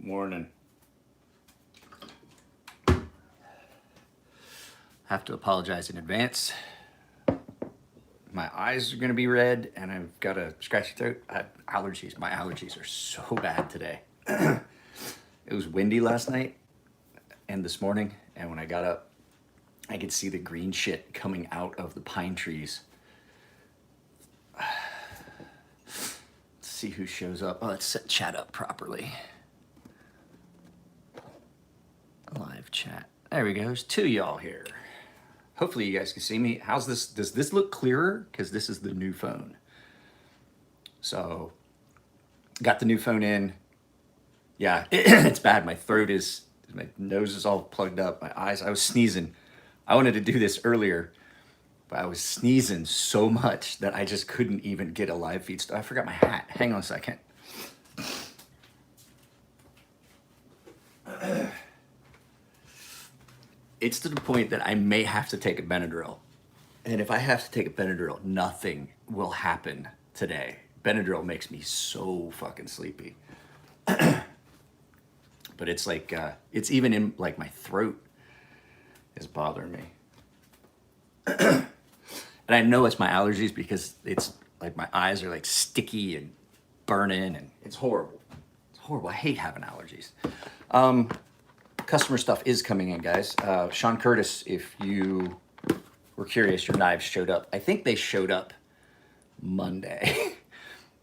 Morning. Have to apologize in advance. My eyes are gonna be red and I've got a scratchy throat. I have allergies. My allergies are so bad today. It was windy last night and this morning, and when I got up, I could see the green shit coming out of the pine trees. Let's see who shows up. Oh, let's set chat up properly. Live chat. There we go. There's two of y'all here. Hopefully you guys can see me. How's this? Does this look clearer? Because this is the new phone. So, got the new phone in. Yeah, it's bad. My nose is all plugged up. My eyes, I was sneezing. I wanted to do this earlier, but I was sneezing so much that I just couldn't even get a live feed. I forgot my hat. Hang on a second. It's to the point that I may have to take a Benadryl. And if I have to take a Benadryl, nothing will happen today. Benadryl makes me so fucking sleepy. But it's like, it's even in like my throat is bothering me. And I know it's my allergies because it's like my eyes are like sticky and burning and it's horrible. It's horrible. I hate having allergies. Customer stuff is coming in, guys. Sean Curtis, if you were curious, your knives showed up. I think they showed up Monday,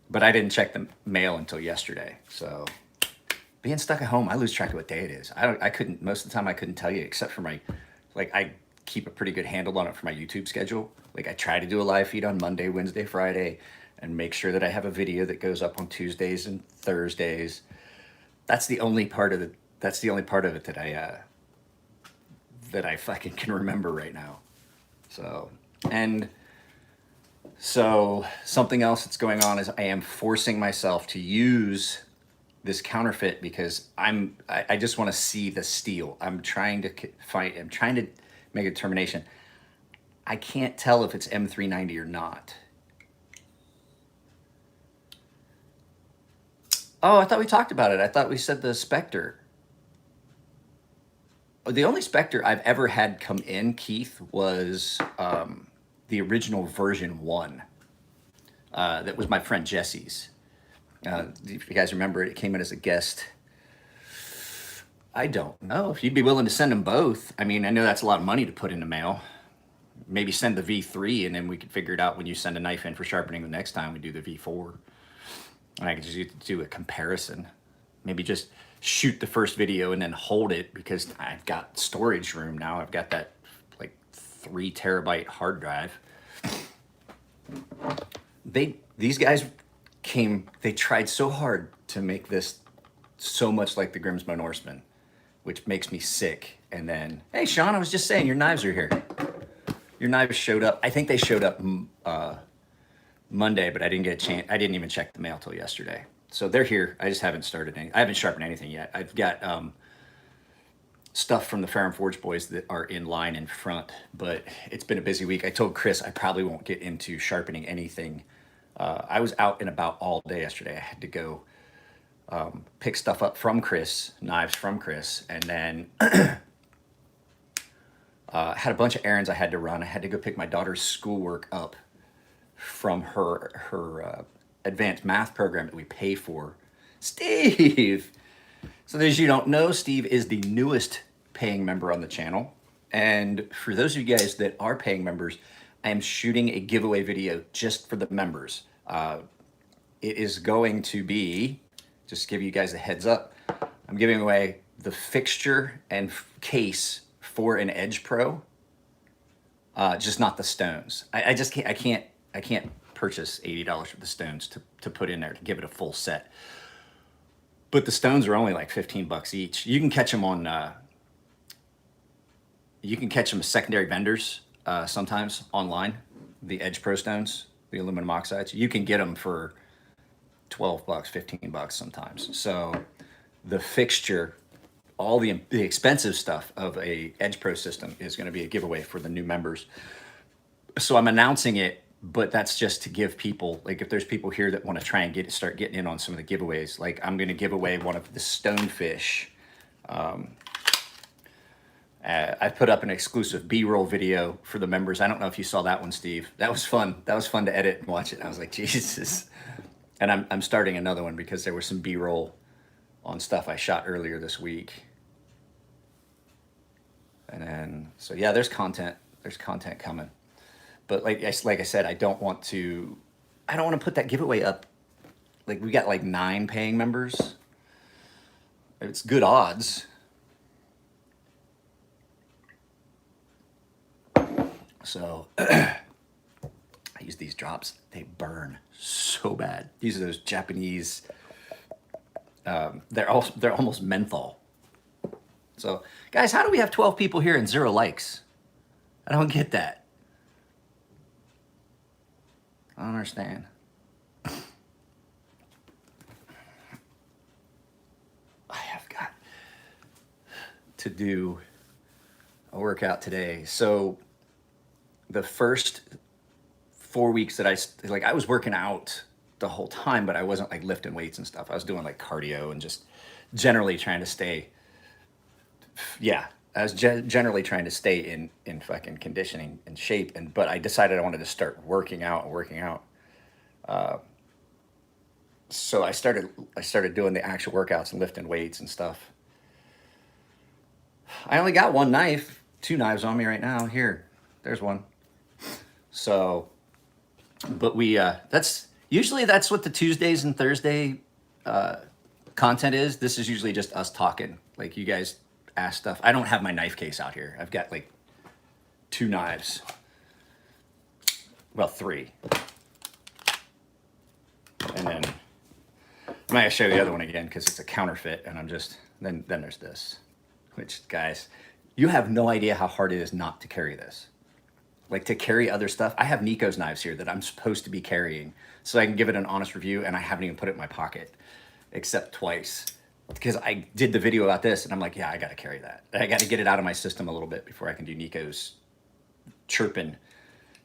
but I didn't check the mail until yesterday. So being stuck at home, I lose track of what day it is. I couldn't, most of the time I couldn't tell you except for I keep a pretty good handle on it for my YouTube schedule. Like I try to do a live feed on Monday, Wednesday, Friday, and make sure that I have a video that goes up on Tuesdays and Thursdays. That's the only part of it that I fucking can remember right now. So something else that's going on is I am forcing myself to use this counterfeit because I just want to see the steel. I'm trying to make a determination. I can't tell if it's M390 or not. Oh, I thought we talked about it. I thought we said the Spectre. The only Spectre I've ever had come in, Keith, was the original version 1. That was my friend Jesse's. If you guys remember it, it came in as a guest. I don't know if you'd be willing to send them both. I mean, I know that's a lot of money to put in the mail. Maybe send the V3 and then we could figure it out when you send a knife in for sharpening the next time we do the V4. And I could just do a comparison. Maybe just shoot the first video and then hold it because I've got storage room now. I've got that like 3 terabyte hard drive. These guys they tried so hard to make this so much like the Grimsmo Norseman, which makes me sick. And then, hey Sean, I was just saying your knives are here. Your knives showed up. I think they showed up Monday, but I didn't get a chance. I didn't even check the mail till yesterday. So they're here. I just haven't I haven't sharpened anything yet. I've got stuff from the Ferrum Forge boys that are in line in front, but it's been a busy week. I told Chris I probably won't get into sharpening anything. I was out and about all day yesterday. I had to go pick stuff up from Chris, knives from Chris, and then had a bunch of errands I had to run. I had to go pick my daughter's schoolwork up from her advanced math program that we pay for. Steve! So as you don't know, Steve is the newest paying member on the channel. And for those of you guys that are paying members, I am shooting a giveaway video just for the members. It is going to be, just to give you guys a heads up, I'm giving away the fixture and case for an Edge Pro, just not the stones. I just can't, I can't purchase $80 for the stones to put in there to give it a full set. But the stones are only like 15 bucks each. You can catch them on, you can catch them as secondary vendors sometimes online. The Edge Pro stones, the aluminum oxides, you can get them for 12 bucks, 15 bucks sometimes. So the fixture, all the expensive stuff of a Edge Pro system is going to be a giveaway for the new members. So I'm announcing it but that's just to give people, like, if there's people here that want to try and start getting in on some of the giveaways, like I'm going to give away one of the stonefish. I put up an exclusive B-roll video for the members. I don't know if you saw that one, Steve. That was fun. That was fun to edit and watch it. I was like, Jesus. And I'm starting another one because there was some B-roll on stuff I shot earlier this week. And then, so yeah, there's content. There's content coming. But like I said, I don't want to put that giveaway up. Like, we got like 9 paying members. It's good odds. So I use these drops. They burn so bad. These are those Japanese. They're almost menthol. So guys, how do we have 12 people here and 0 likes? I don't get that. I don't understand. I have got to do a workout today. So the first 4 weeks that I was working out the whole time, but I wasn't like lifting weights and stuff. I was doing like cardio and just generally trying to stay. Yeah, I was generally trying to stay in fucking conditioning and shape. But I decided I wanted to start working out. So I started doing the actual workouts and lifting weights and stuff. I only got 1 knife, 2 knives on me right now. Here, there's one. So, but that's what the Tuesdays and Thursday content is. This is usually just us talking. Like, you guys ask stuff. I don't have my knife case out here. I've got like 2 knives. Well, 3. And then I'm not gonna show you the other one again because it's a counterfeit, and then there's this, which, guys, you have no idea how hard it is not to carry this. Like, to carry other stuff. I have Nico's knives here that I'm supposed to be carrying so I can give it an honest review, and I haven't even put it in my pocket, except twice. Because I did the video about this, and I'm like, yeah, I got to carry that. I got to get it out of my system a little bit before I can do Nico's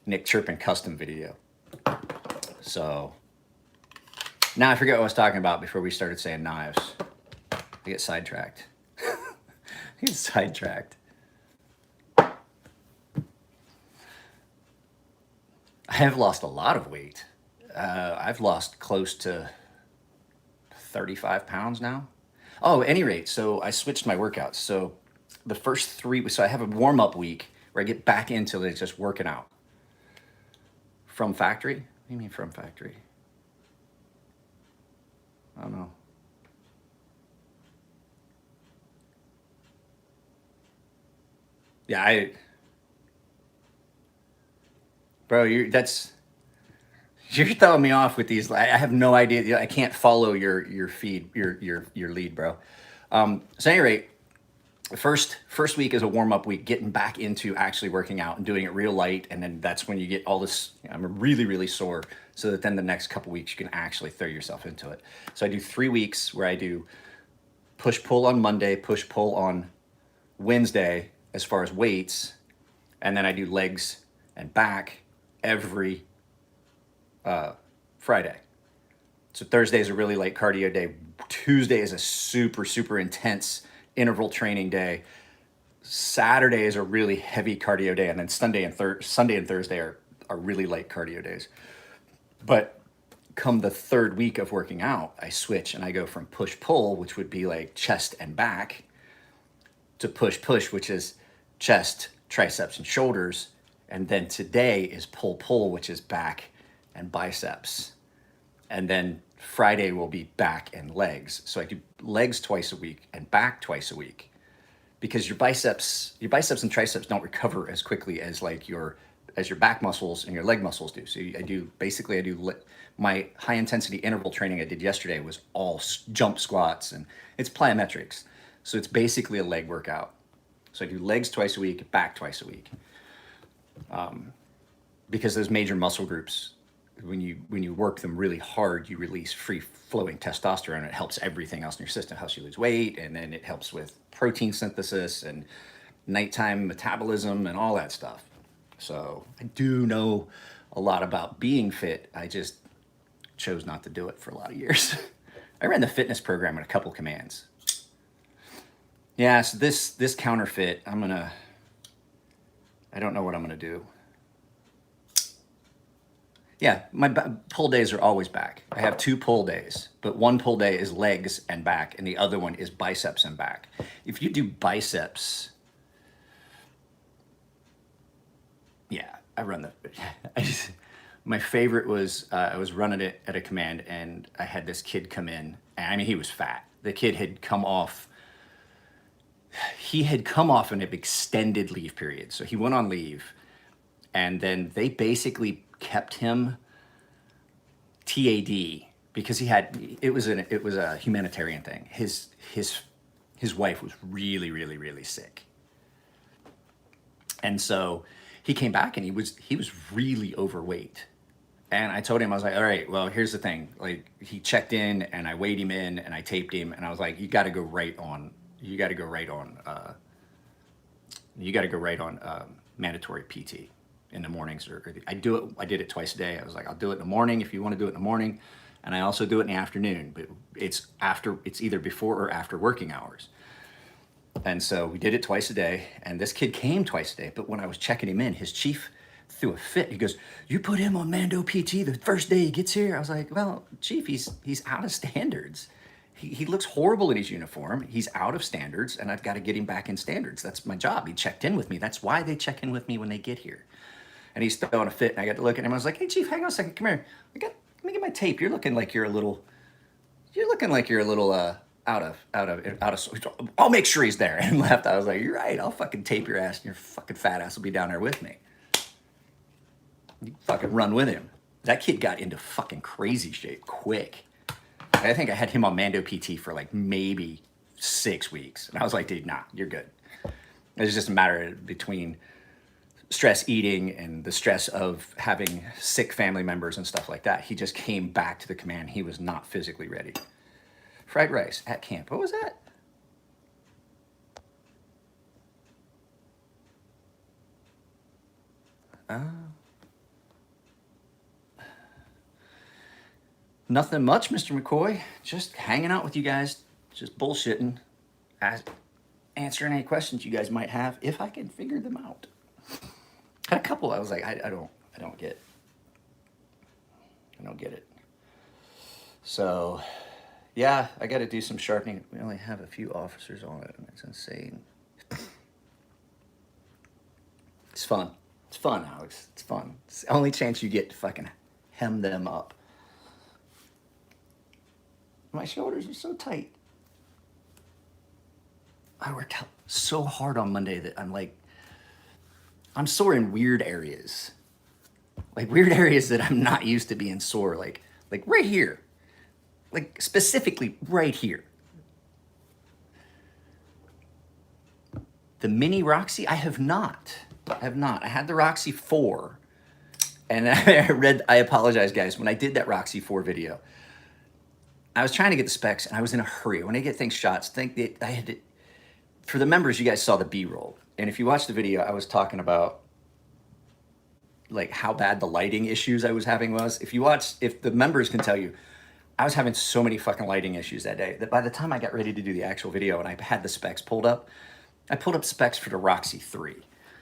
Nick Chirpin custom video. So now I forget what I was talking about before we started saying knives. I get sidetracked. I have lost a lot of weight. I've lost close to 35 pounds now. Oh, at any rate, so I switched my workouts. So the first 3 so I have a warm-up week where I get back into like just working out. From factory? What do you mean from factory? I don't know. Yeah, bro, you're throwing me off with these. I have no idea. I can't follow your feed, your lead, bro. So at any rate, the first week is a warm up week, getting back into actually working out and doing it real light, and then that's when you get all this. I'm really, really sore, so that then the next couple weeks you can actually throw yourself into it. So I do 3 weeks where I do push pull on Monday, push pull on Wednesday as far as weights, and then I do legs and back every Friday. So Thursday is a really light cardio day. Tuesday is a super, super intense interval training day. Saturday is a really heavy cardio day, and then Sunday and Thursday are really light cardio days. But come the 3rd week of working out, I switch and I go from push pull, which would be like chest and back, to push push, which is chest, triceps, and shoulders. And then today is pull pull, which is back and biceps. And then Friday will be back and legs. So I do legs twice a week and back twice a week, because your biceps and triceps don't recover as quickly as your back muscles and your leg muscles do. So I do my high intensity interval training I did yesterday was all jump squats, and it's plyometrics. So it's basically a leg workout. So I do legs twice a week, back twice a week. Because those major muscle groups, when you work them really hard, you release free flowing testosterone. It helps everything else in your system. It helps you lose weight, and then it helps with protein synthesis and nighttime metabolism and all that stuff. So I do know a lot about being fit. I just chose not to do it for a lot of years. I ran the fitness program at a couple commands. Yeah, so this counterfeit, I don't know what I'm gonna do. Yeah, my pull days are always back. I have 2 pull days, but one pull day is legs and back, and the other one is biceps and back. If you do biceps, yeah, I run the. My favorite was I was running it at a command, and I had this kid come in. And I mean, he was fat. The kid had come off. He had come off an extended leave period, so he went on leave, and then they basically kept him TAD because it was a humanitarian thing. His wife was really sick, and so he came back and he was really overweight. And I told him, I was like, all right, well, here's the thing. Like, he checked in and I weighed him in and I taped him, and I was like, you got to go right on mandatory PT in the mornings. I did it twice a day. I was like, I'll do it in the morning if you want to do it in the morning, and I also do it in the afternoon, but it's either before or after working hours. And so we did it twice a day, and this kid came twice a day. But when I was checking him in, his chief threw a fit. He goes, "You put him on Mando PT the first day he gets here?" I was like, "Well, chief, he's out of standards. He looks horrible in his uniform. He's out of standards, and I've got to get him back in standards. That's my job. He checked in with me. That's why they check in with me when they get here." And he's throwing a fit, and I got to look at him. I was like, "Hey, chief, hang on a second. Come here. Let me get my tape. You're looking like you're a little out of. I'll make sure he's there." And left. I was like, "You're right. I'll fucking tape your ass, and your fucking fat ass will be down there with me. You fucking run with him." That kid got into fucking crazy shape quick. I think I had him on Mando PT for like maybe 6 weeks, and I was like, "Dude, nah, you're good." It was just a matter between stress eating and the stress of having sick family members and stuff like that. He just came back to the command. He was not physically ready. Fried rice at camp. What was that? Nothing much, Mr. McCoy. Just hanging out with you guys. Just bullshitting. Answering any questions you guys might have if I can figure them out. Had a couple I was like, I don't get. I don't get it. So, yeah, I got to do some sharpening. We only have a few officers on it, and it's insane. It's fun. It's fun, Alex. It's fun. It's the only chance you get to fucking hem them up. My shoulders are so tight. I worked out so hard on Monday that I'm sore in weird areas. Like weird areas that I'm not used to being sore. Like right here. Like specifically right here. The mini Roxy, I have not. I had the Roxy 4. And I apologize, guys. When I did that Roxy 4 video, I was trying to get the specs and I was in a hurry. When I get things shots, think that I had to, for the members, you guys saw the B-roll. And if you watch the video, I was talking about like how bad the lighting issues I was having was. If the members can tell you, I was having so many fucking lighting issues that day that by the time I got ready to do the actual video and I had the specs pulled up, I pulled up specs for the Roxy 3.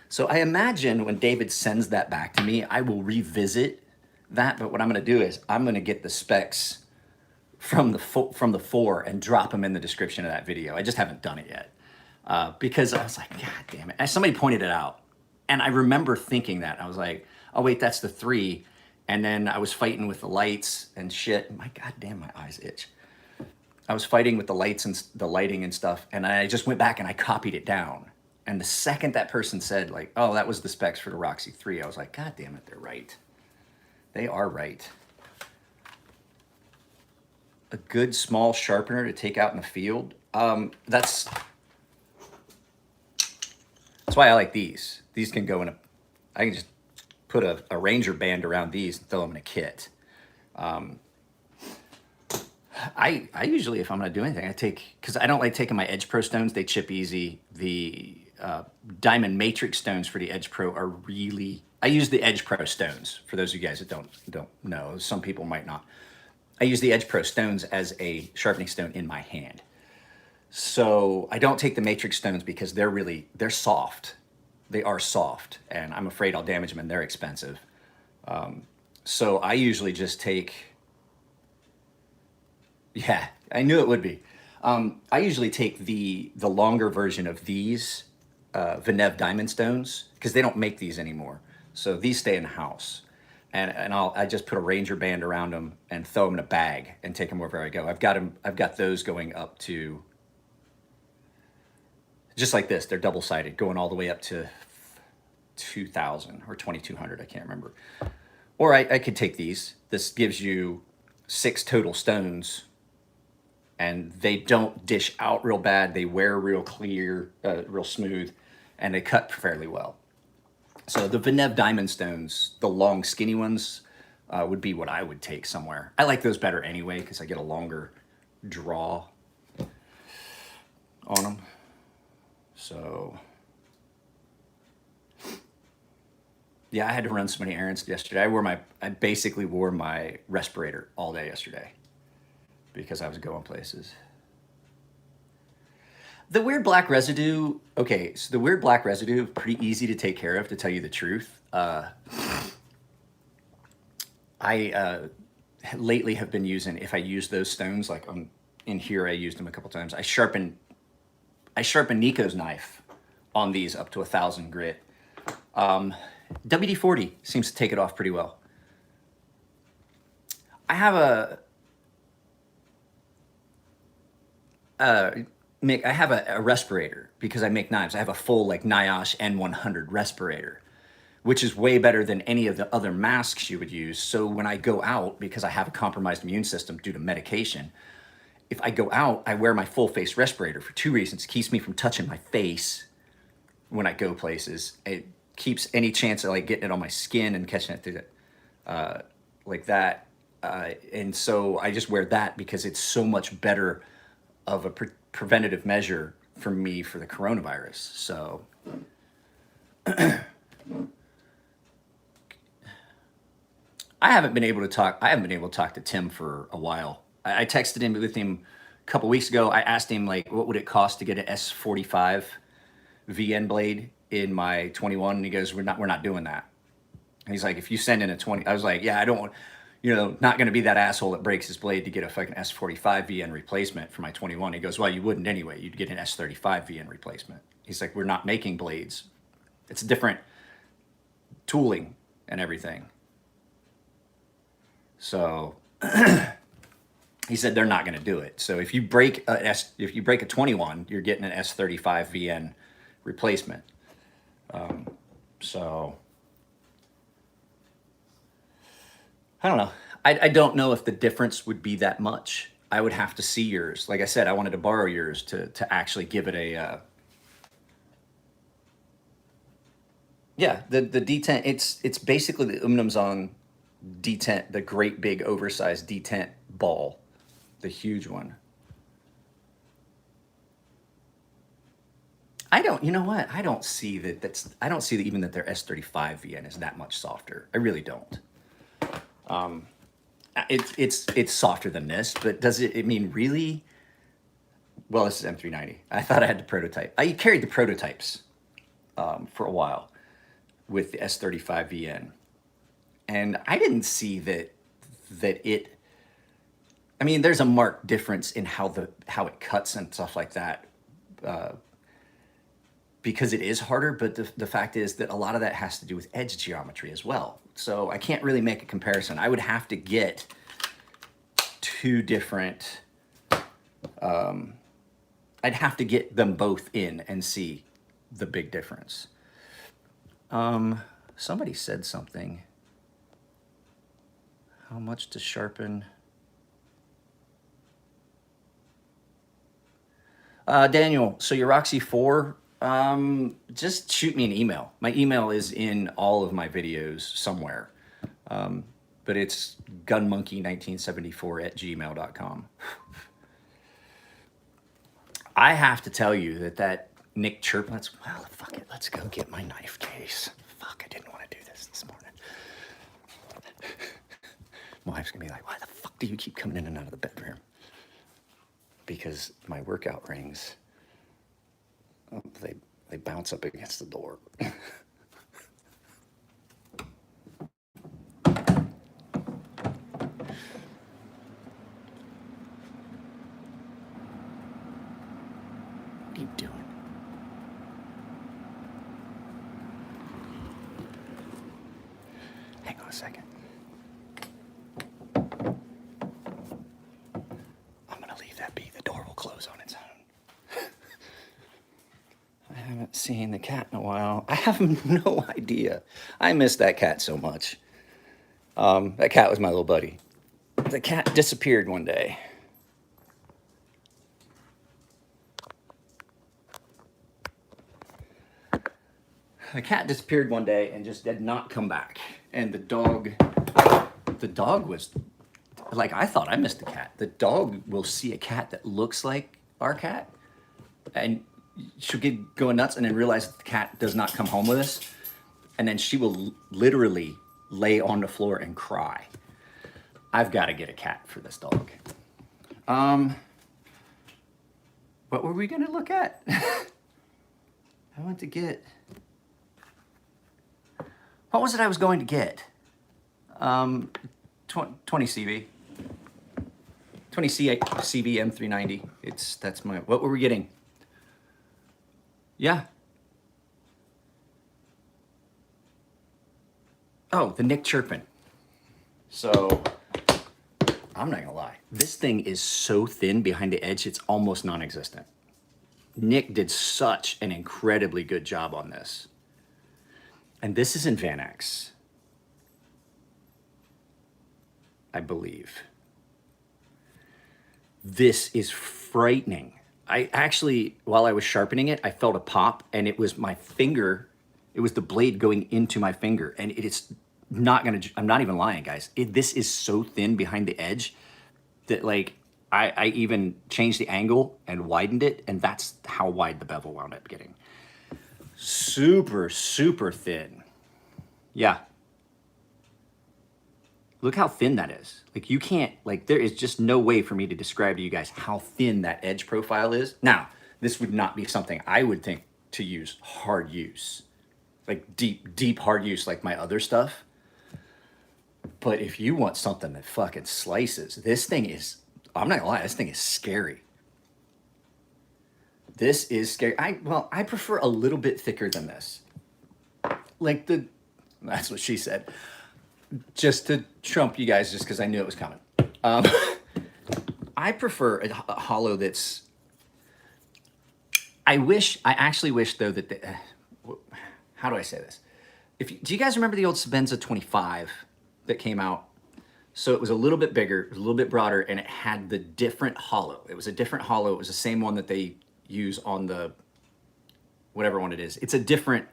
So I imagine when David sends that back to me, I will revisit that. But what I'm going to do is I'm going to get the specs from the 4 and drop them in the description of that video. I just haven't done it yet because I was like, God damn it. And somebody pointed it out. And I remember thinking that. I was like, oh, wait, that's the 3. And then I was fighting with the lights and shit. My God damn, my eyes itch. I was fighting with the lights and the lighting and stuff. And I just went back and I copied it down. And the second that person said like, oh, that was the specs for the Roxy 3, I was like, God damn it, they're right. They are right. A good small sharpener to take out in the field. That's why I like these. These can go in I can just put a Ranger band around these and throw them in a kit. I usually, if I'm gonna do anything, because I don't like taking my Edge Pro stones. They chip easy. The diamond matrix stones for the Edge Pro are really, I use the Edge Pro stones. For those of you guys that don't know, some people might not. I use the Edge Pro stones as a sharpening stone in my hand. So I don't take the matrix stones because they're soft. They are soft, and I'm afraid I'll damage them, and they're expensive. So I usually just take, yeah, I knew it would be. I usually take the longer version of these Vinev diamond stones because they don't make these anymore. So these stay in the house, and I just put a Ranger band around them and throw them in a bag and take them wherever I go. I've got those going up to, just like this. They're double sided, going all the way up to 2,000 or 2,200. I can't remember. Or I could take these. This gives you 6 total stones, and they don't dish out real bad. They wear real clear, real smooth, and they cut fairly well. So the Vinev diamond stones, the long skinny ones, would be what I would take somewhere. I like those better anyway because I get a longer draw on them. So yeah, I had to run so many errands yesterday. I basically wore my respirator all day yesterday because I was going places. The weird black residue, okay, so the weird black residue, pretty easy to take care of, to tell you the truth. I lately have been using, if I use those stones, like in here, I used them a couple times. I sharpen Nico's knife on these up to 1,000 grit. WD-40 seems to take it off pretty well. I have Mick, I have a respirator because I make knives. I have a full like NIOSH N100 respirator, which is way better than any of the other masks you would use. So when I go out, because I have a compromised immune system due to medication, if I go out, I wear my full face respirator for 2 reasons. It keeps me from touching my face when I go places. It keeps any chance of like getting it on my skin and catching it through the, like that. And so I just wear that because it's so much better of a preventative measure for me for the coronavirus. So I haven't been able to talk to Tim for a while. I texted him with him a couple weeks ago. I asked him like, what would it cost to get an S45 VN blade in my 21? And he goes, we're not doing that. And he's like, if you send in a 20, I was like, yeah, I don't want, not going to be that asshole that breaks his blade to get a fucking S45 VN replacement for my 21. He goes, well, you wouldn't anyway. You'd get an S35 VN replacement. He's like, we're not making blades. It's different tooling and everything. So he said they're not going to do it. So if you break a 21, you're getting an S35 VN replacement. So I don't know. I don't know if the difference would be that much. I would have to see yours. Like I said, I wanted to borrow yours to actually give it a yeah, the detent. It's basically the Umnumzon detent, the great big oversized detent ball, the huge one. You know what? I don't see that even that their S35 VN is that much softer. I really don't. It's softer than this, but does it, I mean, really? Well, this is M390. I thought I had the prototype. I carried the prototypes for a while with the S35 VN. And I didn't see that it, I mean, there's a marked difference in how it cuts and stuff like that, because it is harder, but the fact is that a lot of that has to do with edge geometry as well. So I can't really make a comparison. I would have to get 2 different, I'd have to get them both in and see the big difference. Somebody said something. How much to sharpen? Daniel, so your Roxy 4, just shoot me an email. My email is in all of my videos somewhere. But it's gunmonkey1974@gmail.com. I have to tell you that Nick Chirpin. Well, fuck it. Let's go get my knife case. Fuck, I didn't want to do this morning. My wife's gonna be like, why the fuck do you keep coming in and out of the bedroom? Because my workout rings, they bounce up against the door. What are you doing? Hang on a second. I'm gonna leave that be. The door will close on its own. I haven't seen the cat in a while. I have no idea. I miss that cat so much. That cat was my little buddy. The cat disappeared one day. The cat disappeared one day and just did not come back. And the dog was like, I thought I missed the cat. The dog will see a cat that looks like our cat, and she'll get going nuts and then realize that the cat does not come home with us. And then she will literally lay on the floor and cry. I've got to get a cat for this dog. What were we going to look at? I went to get... What was it I was going to get? 20 CV. 20 CV M390. That's my... What were we getting? Yeah. Oh, the Nick Chirpin. So, I'm not gonna lie. This thing is so thin behind the edge, it's almost non-existent. Nick did such an incredibly good job on this. And this is in Vanax, I believe. This is frightening. I actually, while I was sharpening it, I felt a pop, and it was my finger. It was the blade going into my finger, and it is not gonna, I'm not even lying, guys. This is so thin behind the edge that, like, I even changed the angle and widened it, and that's how wide the bevel wound up getting. Super, super thin. Yeah. Look how thin that is. Like, you can't, like, there is just no way for me to describe to you guys how thin that edge profile is. Now, this would not be something I would think to use hard use. Like, deep hard use like my other stuff. But if you want something that fucking slices, this thing is, I'm not gonna lie, this thing is scary. This is scary. I prefer a little bit thicker than this. Like that's what she said. Just to trump you guys, just because I knew it was coming. I prefer a hollow that's, I actually wish though that, how do I say this? Do you guys remember the old Sebenza 25 that came out? So it was a little bit bigger, it was a little bit broader, and it had the different hollow. It was a different hollow. It was the same one that they use on the, whatever one it is. It's a different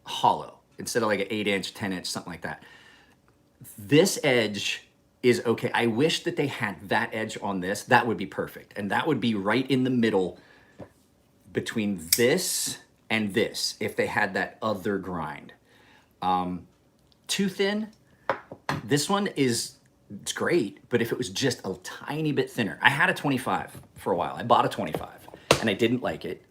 hollow instead of like an 8-inch, 10-inch, something like that. This edge is okay. I wish that they had that edge on this. That would be perfect. And that would be right in the middle between this and this, if they had that other grind. Too thin. This one it's great, but if it was just a tiny bit thinner. I had a 25 for a while. I bought a 25 and I didn't like it.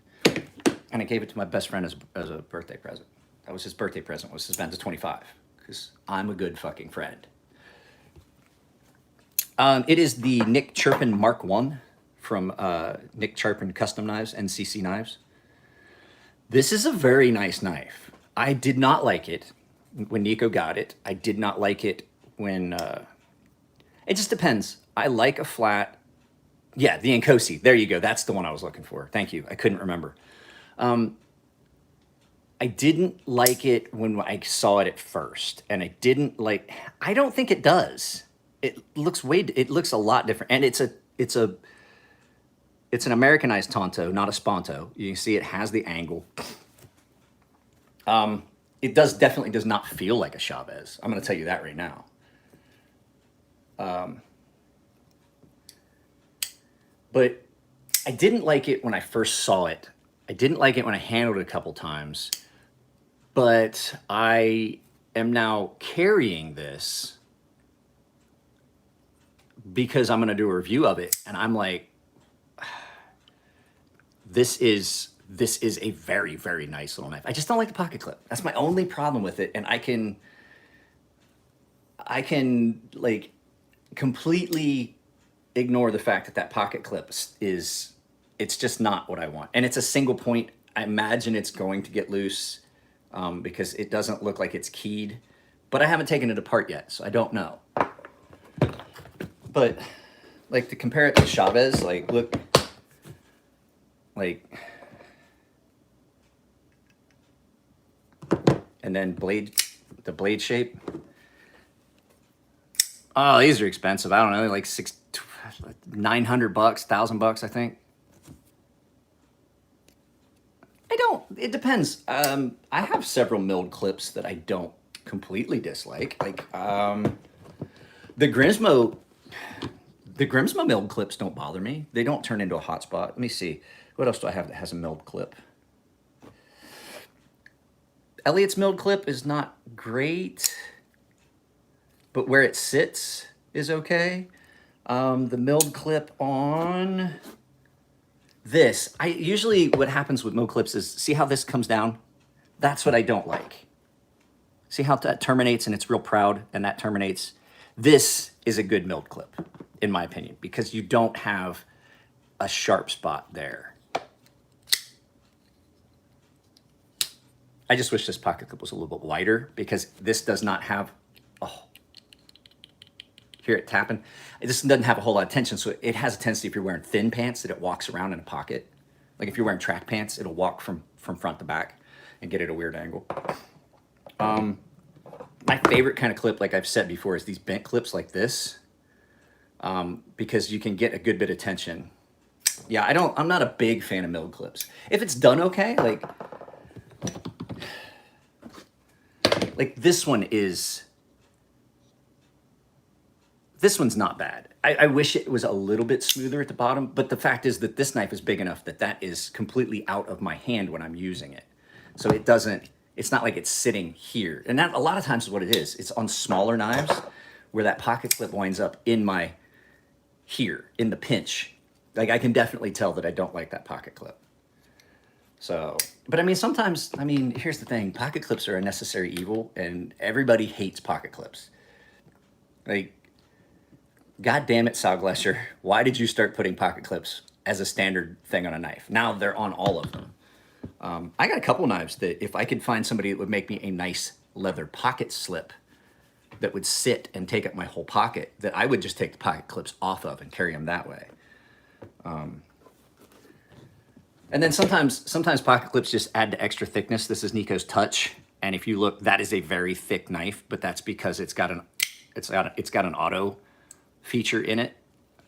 And I gave it to my best friend as a birthday present. That was his birthday present, was Sebenza 25, because I'm a good fucking friend. It is the Nick Chirpin Mark I from Nick Chirpin Custom Knives, NCC Knives. This is a very nice knife. I did not like it when Nico got it. I did not like it when, it just depends. I like a flat, yeah, the Nkosi. There you go. That's the one I was looking for. Thank you. I couldn't remember. I didn't like it when I saw it at first, and I didn't like, I don't think it does. It looks a lot different, and it's an Americanized Tonto, not a Sponto. You can see it has the angle. It definitely does not feel like a Chavez. I'm going to tell you that right now. But I didn't like it when I first saw it. I didn't like it when I handled it a couple times, but I am now carrying this because I'm going to do a review of it. And I'm like, this is a very, very nice little knife. I just don't like the pocket clip. That's my only problem with it. And I can like completely ignore the fact that that pocket clip is, it's just not what I want. And it's a single point. I imagine it's going to get loose because it doesn't look like it's keyed, but I haven't taken it apart yet, so I don't know. But like to compare it to Chavez, like look, like, and then the blade shape. Oh, these are expensive. I don't know, like $900, $1,000, I think. It depends. I have several milled clips that I don't completely dislike. Like the Grimsmo milled clips don't bother me. They don't turn into a hot spot. Let me see. What else do I have that has a milled clip? Elliott's milled clip is not great, but where it sits is okay. The milled clip on this, usually what happens with milled clips is, see how this comes down? That's what I don't like. See how that terminates and it's real proud and that terminates? This is a good milled clip, in my opinion, because you don't have a sharp spot there. I just wish this pocket clip was a little bit wider because this does not have, oh, hear it tapping? This doesn't have a whole lot of tension, so it has a tendency, if you're wearing thin pants, that it walks around in a pocket. Like if you're wearing track pants, it'll walk from front to back and get at a weird angle. My favorite kind of clip, like I've said before, is these bent clips like this, because you can get a good bit of tension. Yeah, I'm not a big fan of milled clips. If it's done okay, like this one's not bad. I wish it was a little bit smoother at the bottom, but the fact is that this knife is big enough that is completely out of my hand when I'm using it. So it's not like it's sitting here. And that a lot of times is what it is. It's on smaller knives where that pocket clip winds up in the pinch. Like I can definitely tell that I don't like that pocket clip. So, but I mean, sometimes, here's the thing, pocket clips are a necessary evil and everybody hates pocket clips. Like, God damn it, Sal Glesher, why did you start putting pocket clips as a standard thing on a knife? Now they're on all of them. I got a couple knives that if I could find somebody that would make me a nice leather pocket slip that would sit and take up my whole pocket, that I would just take the pocket clips off of and carry them that way. And then sometimes pocket clips just add to extra thickness. This is Nico's Touch, and if you look, that is a very thick knife, but that's because it's got an auto feature in it,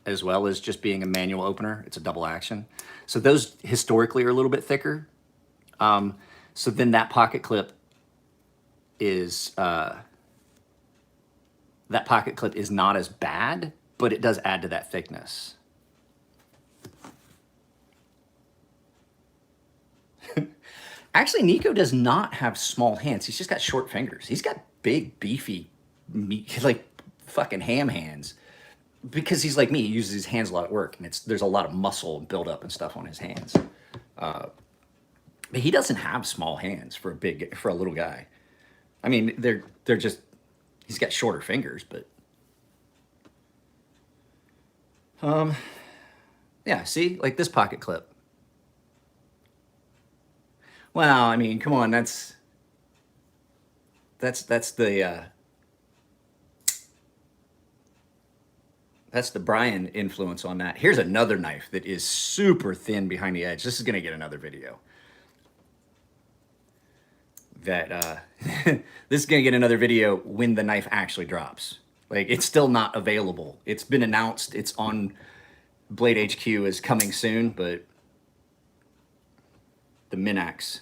as well as just being a manual opener. It's a double action. So those historically are a little bit thicker. So then that pocket clip is not as bad, but it does add to that thickness. Actually, Nico does not have small hands. He's just got short fingers. He's got big, beefy, like fucking ham hands. Because he's like me, he uses his hands a lot at work, and there's a lot of muscle and buildup and stuff on his hands. But he doesn't have small hands for a little guy. I mean, they're just, he's got shorter fingers, but yeah, see, like this pocket clip. Well, I mean, come on, that's the Brian influence on that. Here's another knife that is super thin behind the edge. This is gonna get another video. This is gonna get another video when the knife actually drops. Like, it's still not available. It's been announced. It's on Blade HQ is coming soon, but the Minax.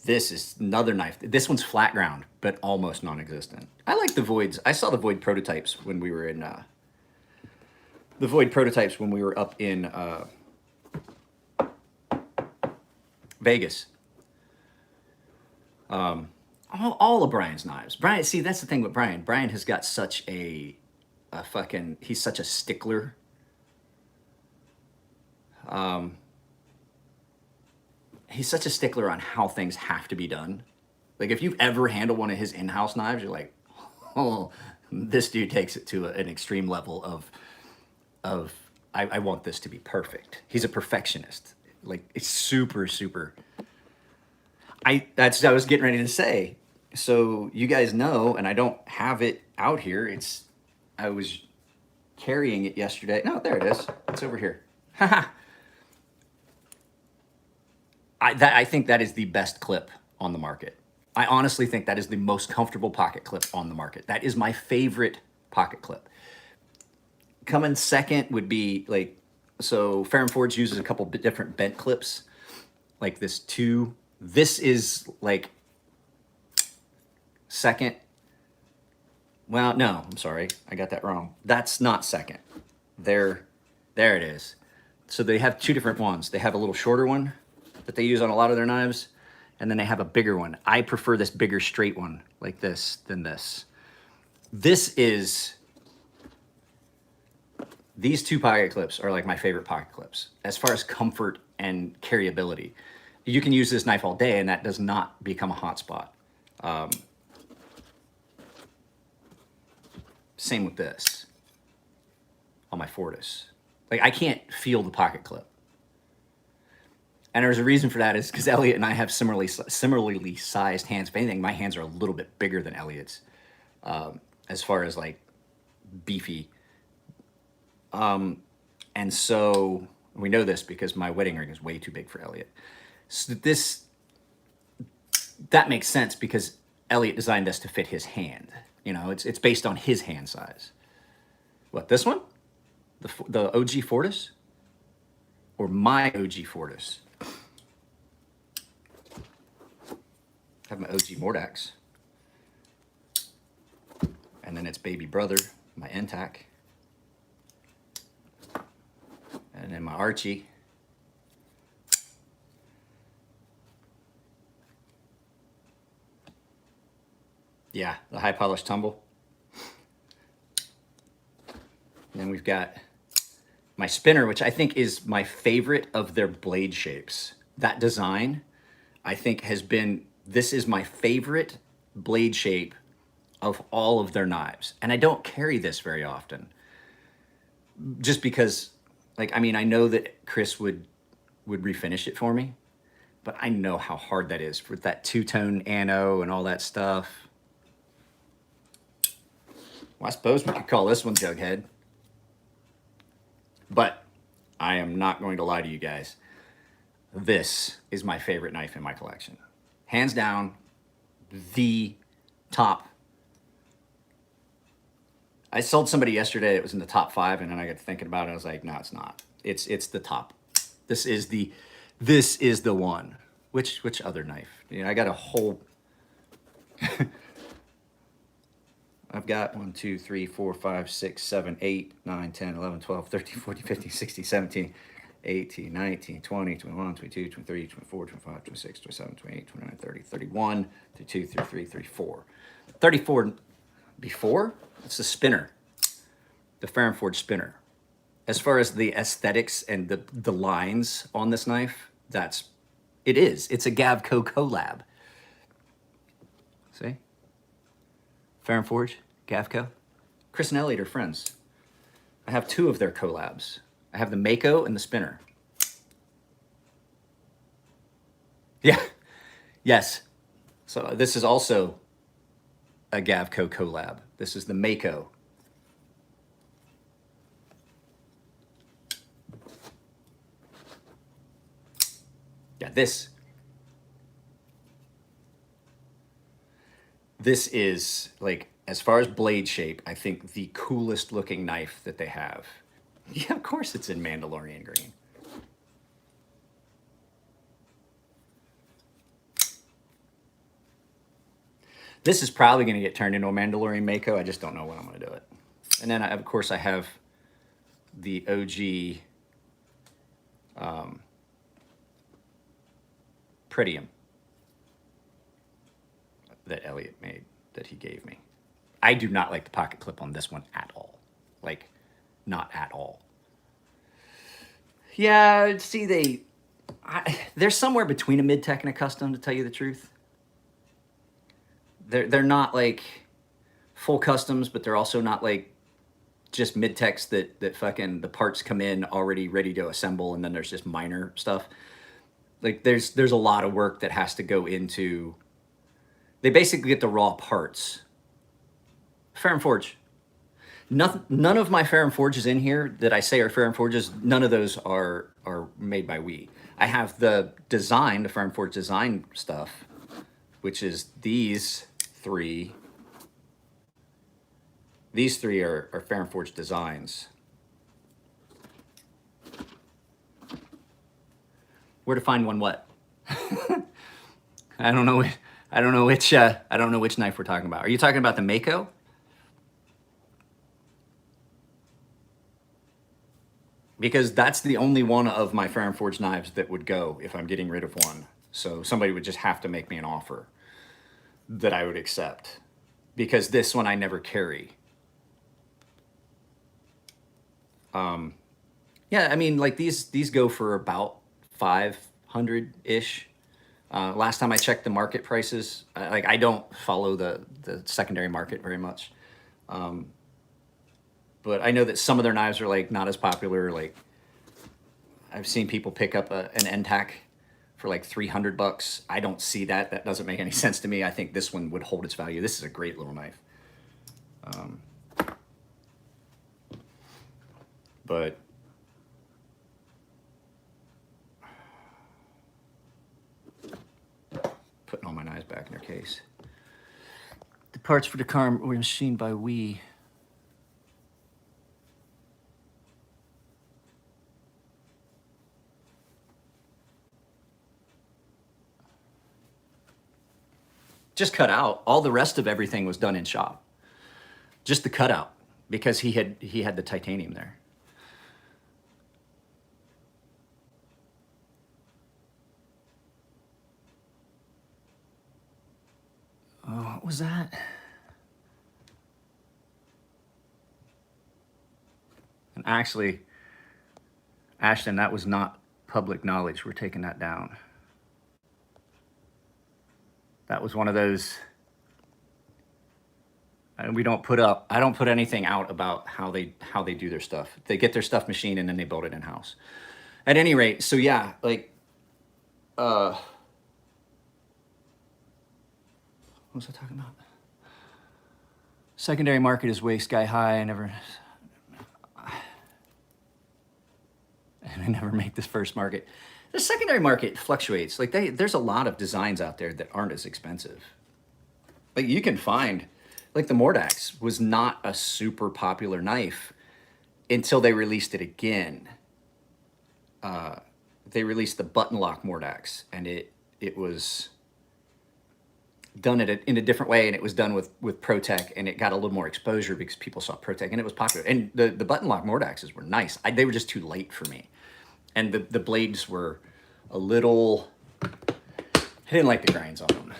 This is another knife. This one's flat ground, but almost non-existent. I like the Voids. I saw the Void prototypes when we were in up in Vegas. All of Brian's knives. Brian, see, that's the thing with Brian. Brian has got such a fucking, he's such a stickler. He's such a stickler on how things have to be done. Like if you've ever handled one of his in-house knives, you're like, oh, this dude takes it to an extreme level of I want this to be perfect. He's a perfectionist. Like it's super, super. That's what I was getting ready to say. So you guys know, and I don't have it out here. I was carrying it yesterday. No, there it is. It's over here. I think that is the best clip on the market. I honestly think that is the most comfortable pocket clip on the market. That is my favorite pocket clip. Coming second would be like, so Farron Forge uses a couple different bent clips, like this two. This is like second. Well, no, I'm sorry. I got that wrong. That's not second. There it is. So they have two different ones. They have a little shorter one that they use on a lot of their knives, and then they have a bigger one. I prefer this bigger straight one like this than this. These two pocket clips are like my favorite pocket clips as far as comfort and carryability. You can use this knife all day and that does not become a hot spot. Same with this on my Fortis. Like I can't feel the pocket clip. And there's a reason for that is because Elliot and I have similarly sized hands. If anything, my hands are a little bit bigger than Elliot's as far as like beefy. And so we know this because my wedding ring is way too big for Elliot. So that makes sense because Elliot designed this to fit his hand. You know, it's based on his hand size. What, this one? The OG Fortis? Or my OG Fortis? I have my OG Mordax. And then its baby brother, my NTAC. And then my Archie. Yeah, the high polished tumble. And then we've got my spinner, which I think is my favorite of their blade shapes. That design, I think this is my favorite blade shape of all of their knives. And I don't carry this very often. Just because, like, I mean, I know that Chris would refinish it for me, but I know how hard that is with that two-tone ano and all that stuff. Well, I suppose we could call this one Jughead. But I am not going to lie to you guys. This is my favorite knife in my collection. Hands down, the top. I sold somebody yesterday, it was in the top 5, and then I got to thinking about it, I was like, no, it's not. It's the top. This is the one. Which other knife? You know, I got a whole I've got 1, 2, 3, 4, 5, 6, 7, 8, 9, 10, 11, 12, 13, 14, 15, 16, 17, 18, 19, 20, 21, 22, 23, 24, 25, 26, 27, 28, 29, 30, 31, 32, 33, 34. 34 before, it's the spinner, the Farron Forge spinner. As far as the aesthetics and the lines on this knife, it's a Gavco collab. See? Farron Forge, Gavco. Chris and Elliot are friends. I have 2 of their collabs. I have the Mako and the spinner. Yeah, yes. So this is also a Gavco collab. This is the Mako. Yeah, this is, like, as far as blade shape, I think the coolest looking knife that they have. Yeah, of course it's in Mandalorian green. This is probably going to get turned into a Mandalorian Mako. I just don't know when I'm going to do it. And then, of course, I have the OG Pretium that Elliot made, that he gave me. I do not like the pocket clip on this one at all. Like, not at all. Yeah, see, they're somewhere between a mid-tech and a custom, to tell you the truth. They're not like full customs, but they're also not like just mid-techs that fucking the parts come in already ready to assemble, and then there's just minor stuff. Like there's a lot of work that has to go into. They basically get the raw parts. Ferrum Forge. None of my Ferrum Forges in here that I say are Ferrum Forges, none of those are made by we. I have the design, the Ferrum Forge design stuff, which is these three. These three are Ferrum Forge designs. Where to find one what? I don't know which knife we're talking about. Are you talking about the Mako? Because that's the only one of my Ferrum Forge knives that would go if I'm getting rid of one. So somebody would just have to make me an offer that I would accept. Because this one I never carry. Yeah, I mean, like these go for about 500-ish. Last time I checked the market prices, I don't follow the secondary market very much. But I know that some of their knives are like not as popular. Like I've seen people pick up an NTAC for like $300. I don't see that. That doesn't make any sense to me. I think this one would hold its value. This is a great little knife. But putting all my knives back in their case. The parts for the car were machined by we. Just cut out. All the rest of everything was done in shop. Just the cutout, because he had the titanium there. Oh, what was that? And actually, Ashton, that was not public knowledge. We're taking that down. That was one of those, and I don't put anything out about how they do their stuff. They get their stuff machined and then they build it in-house. At any rate, so yeah, like, what was I talking about? Secondary market is way sky high. I never make this first market. The secondary market fluctuates. Like there's a lot of designs out there that aren't as expensive. Like you can find, like the Mordax was not a super popular knife until they released it again. They released the button lock Mordax, and it was done in a different way, and it was done with ProTech, and it got a little more exposure because people saw ProTech, and it was popular. And the button lock Mordaxes were nice. They were just too late for me. And the blades were a little, I didn't like the grinds on them.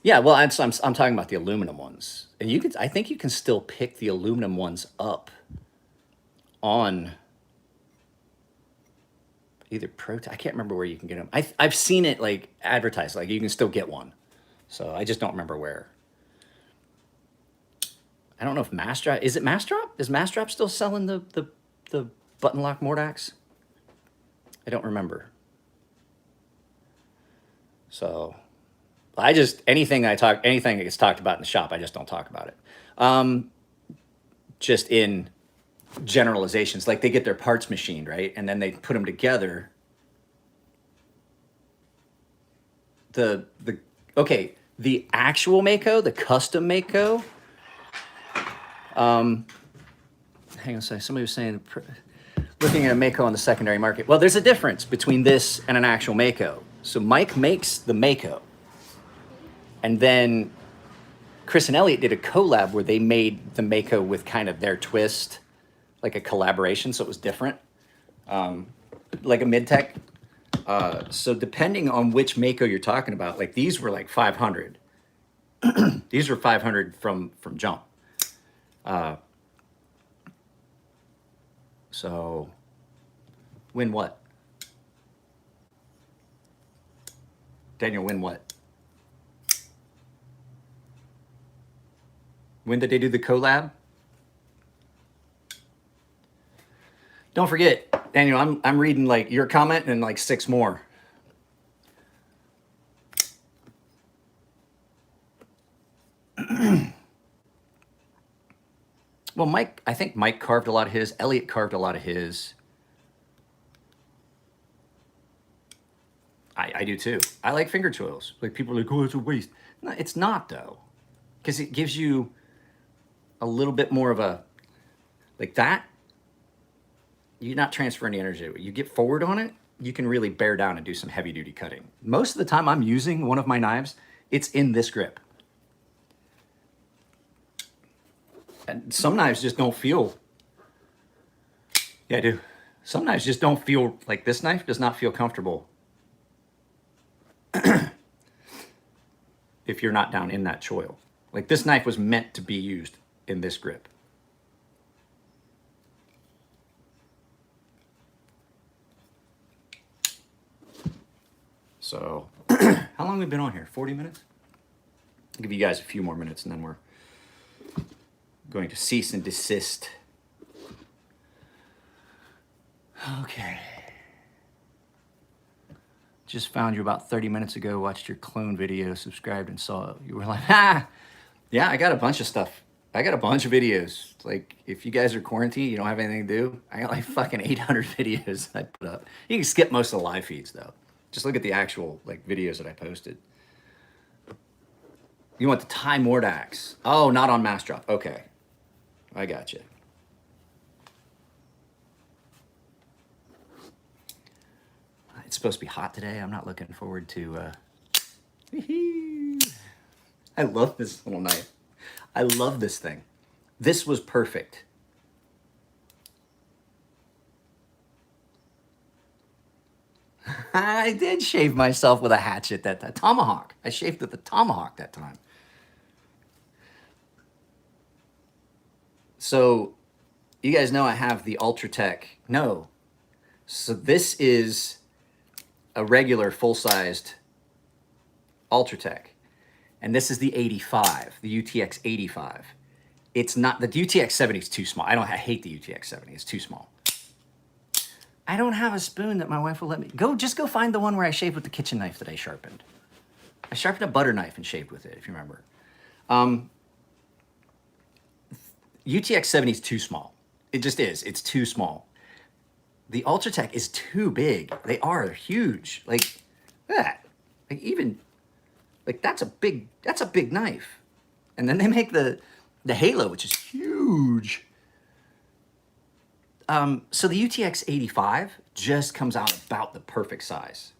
Yeah, well, I'm talking about the aluminum ones. And I think you can still pick the aluminum ones up on either ProTech. I can't remember where you can get them. I've seen it like advertised, like you can still get one. So I just don't remember where. I don't know if Mastrap, is it Mastrap? Is Mastrap still selling the button lock Mordax? I don't remember. So anything that gets talked about in the shop, I just don't talk about it. Just in generalizations, like they get their parts machined, right? And then they put them together. The actual Mako, the custom Mako, hang on a second, somebody was saying, looking at a Mako on the secondary market. Well, there's a difference between this and an actual Mako. So Mike makes the Mako, and then Chris and Elliot did a collab where they made the Mako with kind of their twist, like a collaboration, so it was different, like a mid-tech. So depending on which Mako you're talking about, like these were like 500. These were 500 from jump. So win what? Daniel, win what? When did they do the collab? Don't forget, Daniel, I'm reading like your comment and like 6 more. Well, Mike, I think Mike carved a lot of his. Elliot carved a lot of his. I do too. I like finger toils. Like people are like, oh, it's a waste. No, it's not though, because it gives you a little bit more of a, like that. You're not transferring the energy. You get forward on it, you can really bear down and do some heavy duty cutting. Most of the time I'm using one of my knives, it's in this grip. And some knives just don't feel, yeah, I do. Some knives just don't feel, like this knife does not feel comfortable if you're not down in that choil. Like this knife was meant to be used in this grip. So, how long have we been on here? 40 minutes? I'll give you guys a few more minutes and then we're going to cease and desist. Okay. Just found you about 30 minutes ago, watched your clone video, subscribed and saw you were like, ah, yeah, I got a bunch of stuff. I got a bunch of videos. Like if you guys are quarantined, you don't have anything to do, I got like fucking 800 videos I put up. You can skip most of the live feeds though. Just look at the actual like videos that I posted. You want the Thai Mordax. Oh, not on Mass Drop. Okay. I got you. It's supposed to be hot today. I'm not looking forward to... I love this little knife. I love this thing. This was perfect. I did shave myself with a hatchet that time. Tomahawk. I shaved with the tomahawk that time. So, you guys know I have the Ultratech. No. So this is a regular full-sized Ultratech. And this is the 85, the UTX 85. It's not, the UTX 70 is too small. I hate the UTX 70, it's too small. I don't have a spoon that my wife will let me, just go find the one where I shaved with the kitchen knife that I sharpened. I sharpened a butter knife and shaved with it, if you remember. UTX 70 is too small. It just is, it's too small. The Ultratech is too big. They're huge. Like that. Like even, like that's a big knife. And then they make the Halo, which is huge. So the UTX 85 just comes out about the perfect size.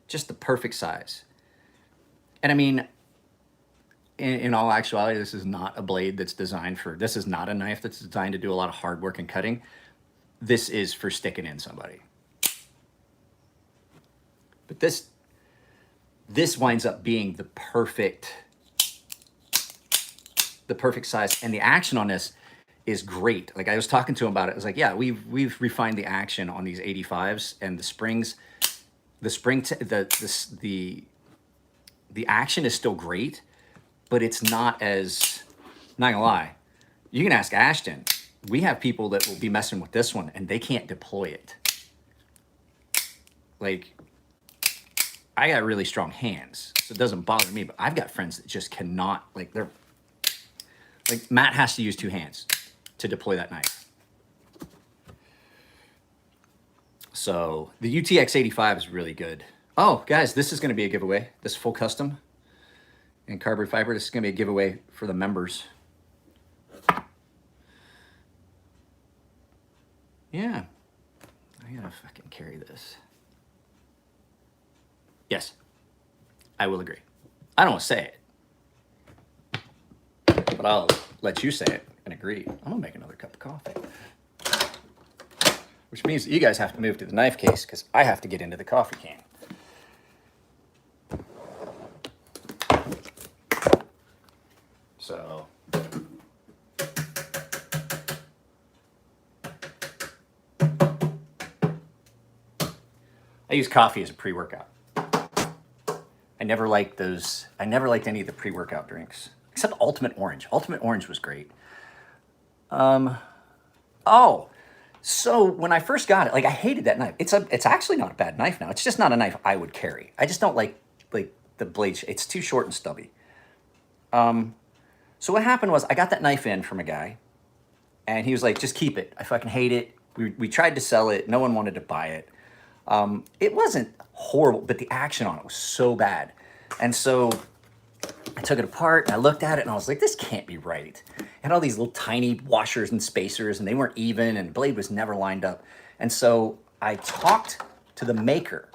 Just the perfect size. And I mean, in all actuality, this is not a blade that's designed for, this is not a knife that's designed to do a lot of hard work and cutting. This is for sticking in somebody. But this winds up being the perfect size, and the action on this is great. Like I was talking to him about it. I was like, yeah, we've refined the action on these 85s and the springs. The action is still great, but it's not as, not gonna lie. You can ask Ashton. We have people that will be messing with this one and they can't deploy it. Like, I got really strong hands, so it doesn't bother me, but I've got friends that just cannot, like Matt has to use 2 hands to deploy that knife. So the UTX 85 is really good. Oh, guys, this is gonna be a giveaway. This full custom in carbon fiber, this is gonna be a giveaway for the members. Yeah, I gotta fucking carry this. Yes, I will agree. I don't want to say it, but I'll let you say it and agree. I'm gonna make another cup of coffee. which means that you guys have to move to the knife case because I have to get into the coffee can. So I use coffee as a pre-workout. I never liked those. I never liked any of the pre-workout drinks except Ultimate Orange. Ultimate Orange was great. Oh, so when I first got it, like I hated that knife. It's actually not a bad knife now. It's just not a knife I would carry. I just don't like the blade. It's too short and stubby. So what happened was I got that knife in from a guy, and he was like, "Just keep it. I fucking hate it." We tried to sell it. No one wanted to buy it. It wasn't horrible, but the action on it was so bad. And so I took it apart and I looked at it and I was like, this can't be right. It had all these little tiny washers and spacers and they weren't even and the blade was never lined up. And so I talked to the maker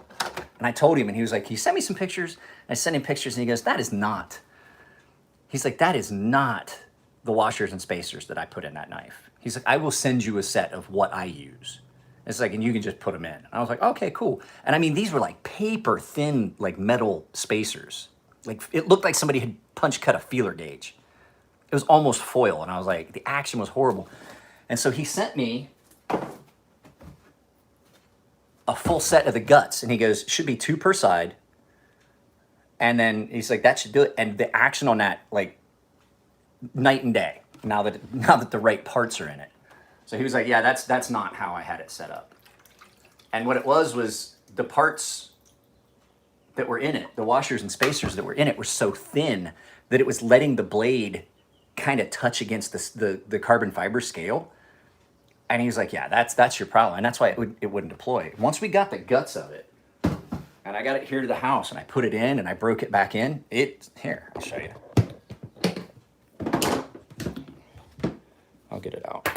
and I told him and he was like, can you send me some pictures? And I sent him pictures and he goes, that is not the washers and spacers that I put in that knife. He's like, I will send you a set of what I use. It's like, and you can just put them in. And I was like, okay, cool. And I mean, these were like paper thin, like metal spacers. Like it looked like somebody had punch cut a feeler gauge. It was almost foil. And I was like, the action was horrible. And so he sent me a full set of the guts. And he goes, should be 2 per side. And then he's like, that should do it. And the action on that, like night and day, now that the right parts are in it. So he was like, yeah, that's not how I had it set up. And what it was the parts that were in it, the washers and spacers that were in it were so thin that it was letting the blade kind of touch against the carbon fiber scale. And he was like, yeah, that's your problem. And that's why it wouldn't deploy. Once we got the guts of it, and I got it here to the house, and I put it in, and I broke it back in, here, I'll show you. I'll get it out.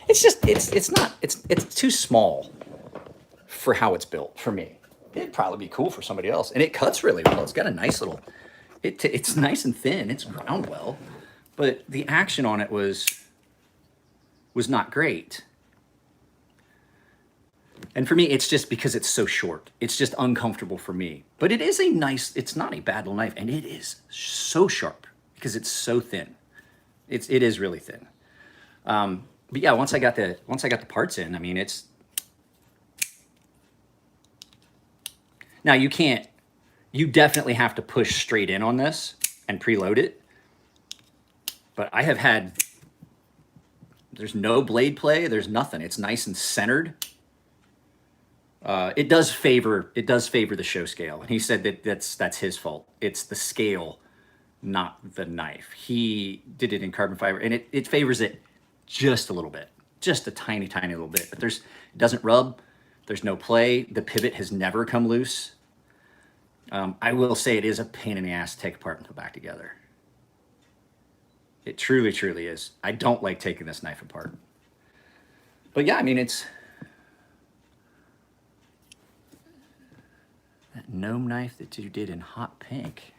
It's just, it's too small for how it's built for me. It'd probably be cool for somebody else. And it cuts really well. It's got a nice little, it's nice and thin. It's ground well. But the action on it was not great. And for me, it's just because it's so short. It's just uncomfortable for me. But it is it's not a bad little knife. And it is so sharp because it's so thin. It is really thin. But yeah, once I got the parts in, I mean, now you definitely have to push straight in on this and preload it. But I have there's no blade play, there's nothing. It's nice and centered. It does favor the show scale. And he said that's his fault. It's the scale, not the knife. He did it in carbon fiber and it favors it just a little bit, just a tiny, tiny little bit, but it doesn't rub. There's no play. The pivot has never come loose. I will say it is a pain in the ass to take apart and put back together. It truly, truly is. I don't like taking this knife apart. But yeah, I mean, it's that gnome knife that you did in hot pink.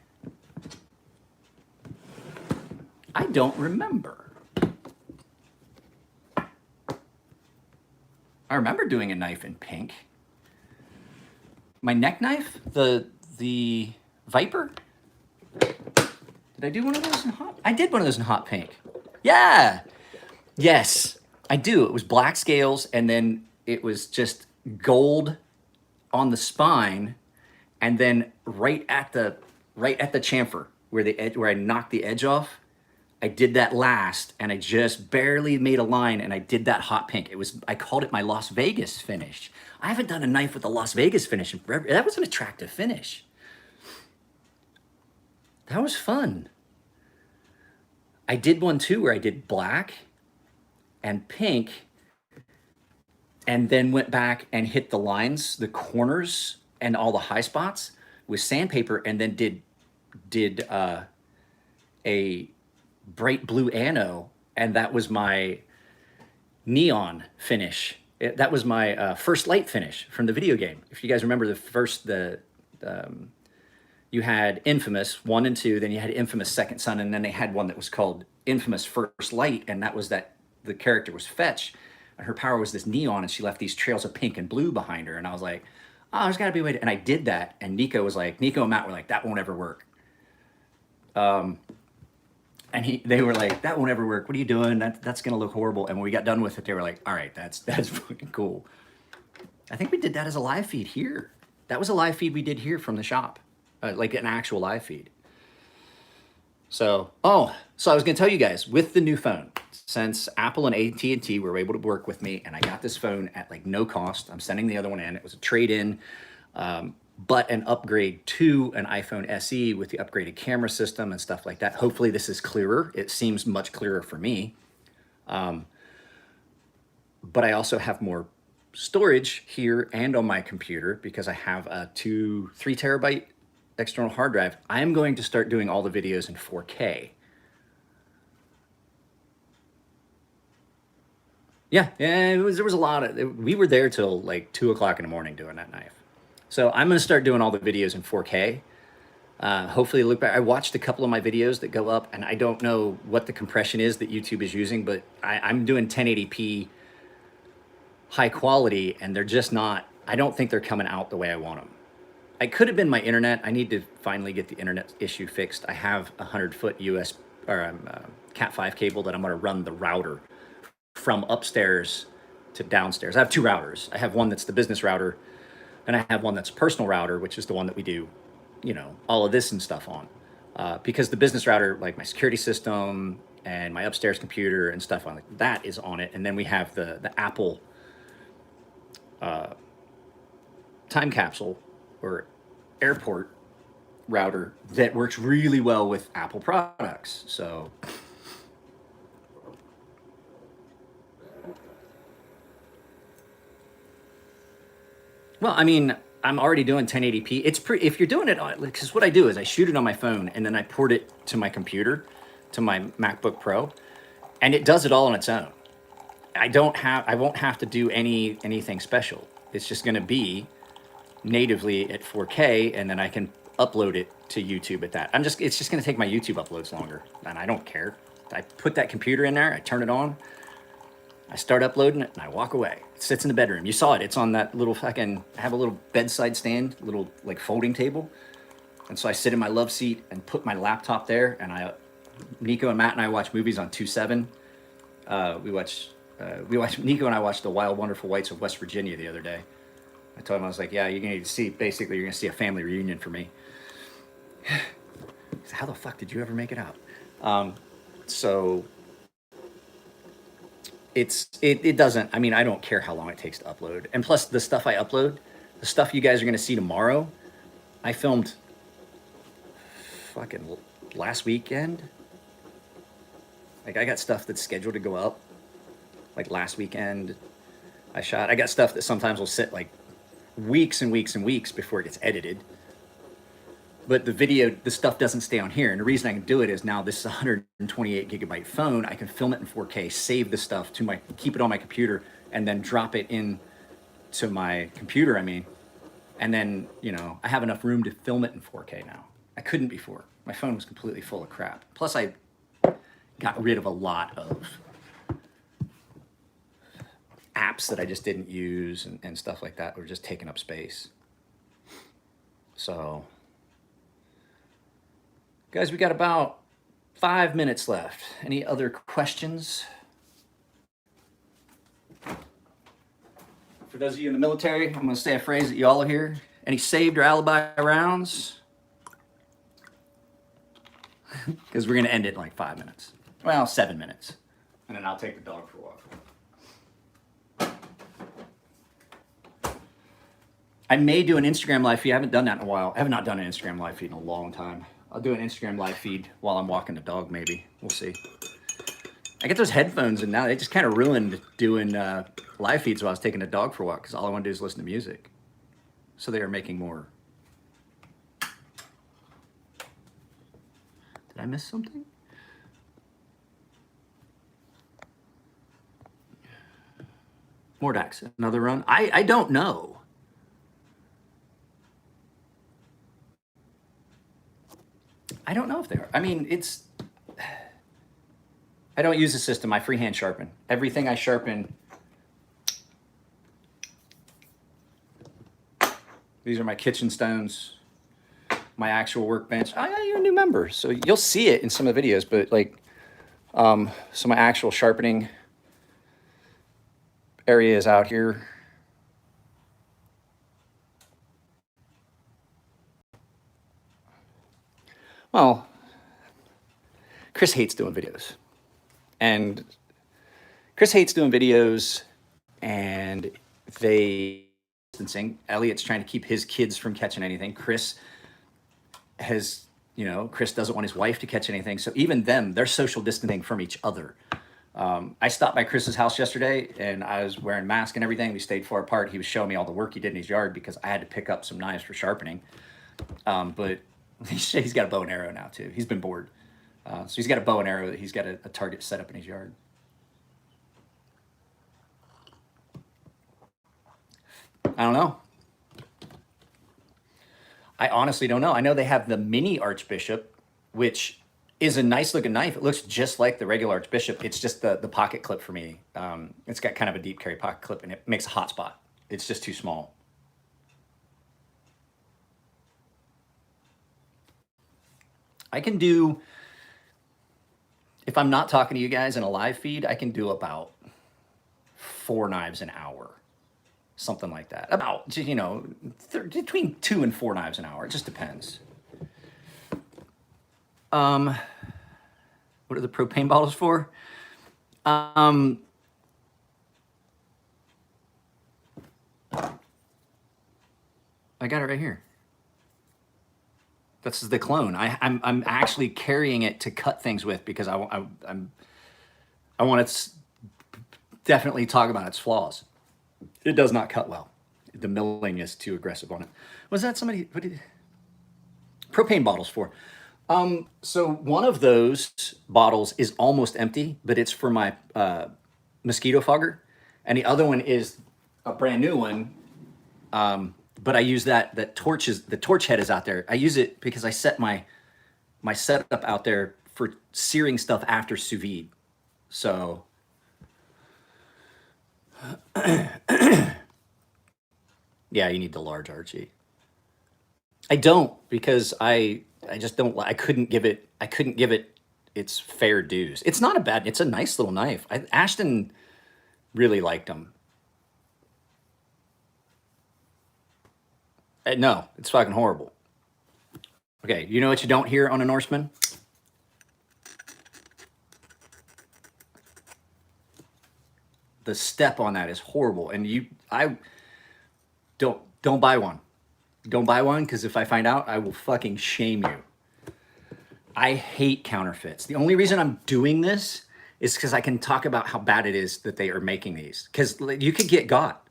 I don't remember. I remember doing a knife in pink. My neck knife, the Viper. Did I do one of those in hot? I did one of those in hot pink. Yeah. Yes, I do. It was black scales and then it was just gold on the spine and then right at the chamfer where I knocked the edge off. I did that last and I just barely made a line and I did that hot pink. I called it my Las Vegas finish. I haven't done a knife with a Las Vegas finish in forever. That was an attractive finish. That was fun. I did one too where I did black and pink and then went back and hit the lines, the corners and all the high spots with sandpaper and then did a bright blue ano, and that was my neon finish. That was my first light finish from the video game. If you guys remember you had Infamous 1 and 2, then you had Infamous Second Son, and then they had one that was called Infamous First Light, and that was the character was Fetch. And her power was this neon, and she left these trails of pink and blue behind her. And I was like, oh, there's got to be a way to, and I did that. And Nico and Matt were like, that won't ever work. And they were like, that won't ever work. What are you doing? That's going to look horrible. And when we got done with it, they were like, all right, that's fucking cool. I think we did that as a live feed here. That was a live feed we did here from the shop, like an actual live feed. So I was going to tell you guys, with the new phone, since Apple and AT&T were able to work with me, and I got this phone at like no cost. I'm sending the other one in. It was a trade-in, but an upgrade to an iPhone SE with the upgraded camera system and stuff like that. Hopefully this is clearer. It seems much clearer for me. But I also have more storage here and on my computer because I have a 3 terabyte external hard drive. I am going to start doing all the videos in 4K. Yeah, there was a lot of, we were there till like 2 o'clock in the morning doing that knife. So I'm gonna start doing all the videos in 4K. Hopefully look back. I watched a couple of my videos that go up, and I don't know what the compression is that YouTube is using, but I'm doing 1080p high quality, and they're just not, I don't think they're coming out the way I want them. It could have been my internet. I need to finally get the internet issue fixed. I have a 100-foot US or Cat5 cable that I'm going to run the router from upstairs to downstairs. I have 2 routers. I have one that's the business router, and I have one that's a personal router, which is the one that we do, you know, all of this and stuff on. Because the business router, like my security system and my upstairs computer and stuff on it, that is on it. And then we have the Apple time capsule or airport router that works really well with Apple products. So well, I mean, I'm already doing 1080p. It's pretty, if you're doing it on, because what I do is I shoot it on my phone and then I port it to my computer, to my MacBook Pro, and it does it all on its own. I won't have to do anything special. It's just going to be natively at 4K, and then I can upload it to YouTube at that. It's just going to take my YouTube uploads longer, and I don't care. I put that computer in there, I turn it on, I start uploading it, and I walk away. It sits in the bedroom. You saw it. It's on that little I have a little bedside stand, little like folding table. And so I sit in my love seat and put my laptop there, and Nico and Matt and I watch movies on 2.7. Nico and I watched The Wild Wonderful Whites of West Virginia the other day. I told him, I was like, yeah, you're going to see a family reunion for me. How the fuck did you ever make it out? So it doesn't, I mean, I don't care how long it takes to upload. And plus the stuff I upload, the stuff you guys are going to see tomorrow, I filmed fucking last weekend. Like I got stuff that's scheduled to go up like last weekend. I got stuff that sometimes will sit like weeks and weeks and weeks before it gets edited. But the stuff doesn't stay on here. And the reason I can do it is now this is a 128 gigabyte phone. I can film it in 4K, save the stuff keep it on my computer, and then drop it in to my computer, and then, you know, I have enough room to film it in 4K now. I couldn't before. My phone was completely full of crap. Plus I got rid of a lot of apps that I just didn't use and stuff like that were just taking up space. So, guys, we got about 5 minutes left. Any other questions? For those of you in the military, I'm going to say a phrase that you all hear. Any saved or alibi rounds? Because we're going to end it in like 5 minutes. Well, 7 minutes. And then I'll take the dog for a walk. I may do an Instagram live feed. I haven't done that in a while. I have not done an Instagram live feed in a long time. I'll do an Instagram live feed while I'm walking the dog, maybe. We'll see. I get those headphones, and now they just kind of ruined doing live feeds while I was taking the dog for a walk, because all I want to do is listen to music. So they are making more. Did I miss something? Mordax, another run? I don't know. I don't know if they are. I mean, I don't use the system. I freehand sharpen. Everything I sharpen These are my kitchen stones, my actual workbench. Oh, yeah, you're a new member, so you'll see it in some of the videos, but like, so my actual sharpening area is out here. Well, Chris hates doing videos. And Chris hates doing videos, and they distancing. Elliot's trying to keep his kids from catching anything. Chris has, Chris doesn't want his wife to catch anything. So even them, they're social distancing from each other. I stopped by Chris's house yesterday, and I was wearing a mask and everything. We stayed far apart. He was showing me all the work he did in his yard because I had to pick up some knives for sharpening. But he's got a bow and arrow now too. He's been bored. So he's got a bow and arrow that he's got a target set up in his yard. I don't know. I honestly don't know. I know they have the mini Archbishop, which is a nice looking knife. It looks just like the regular Archbishop. It's just the pocket clip for me. It's got kind of a deep carry pocket clip, and it makes a hot spot. It's just too small. I can do, if I'm not talking to you guys in a live feed, I can do about 4 knives an hour. Something like that. About, between 2 and 4 knives an hour. It just depends. What are the propane bottles for? I got it right here. This is the clone. I'm actually carrying it to cut things with because I want to definitely talk about its flaws. It does not cut well. The milling is too aggressive on it. Was that somebody? What did propane bottles for? So one of those bottles is almost empty, but it's for my mosquito fogger, and the other one is a brand new one. But I use that the torch head is out there. I use it because I set my setup out there for searing stuff after sous vide. So yeah, you need the large Archie. I don't because I just don't. I couldn't give it its fair dues. It's not a bad. It's a nice little knife. Ashton really liked them. No, it's fucking horrible. Okay, you know what you don't hear on a Norseman? The step on that is horrible, and I don't buy one. Don't buy one because if I find out, I will fucking shame you. I hate counterfeits. The only reason I'm doing this is because I can talk about how bad it is that they are making these. Because you could get got.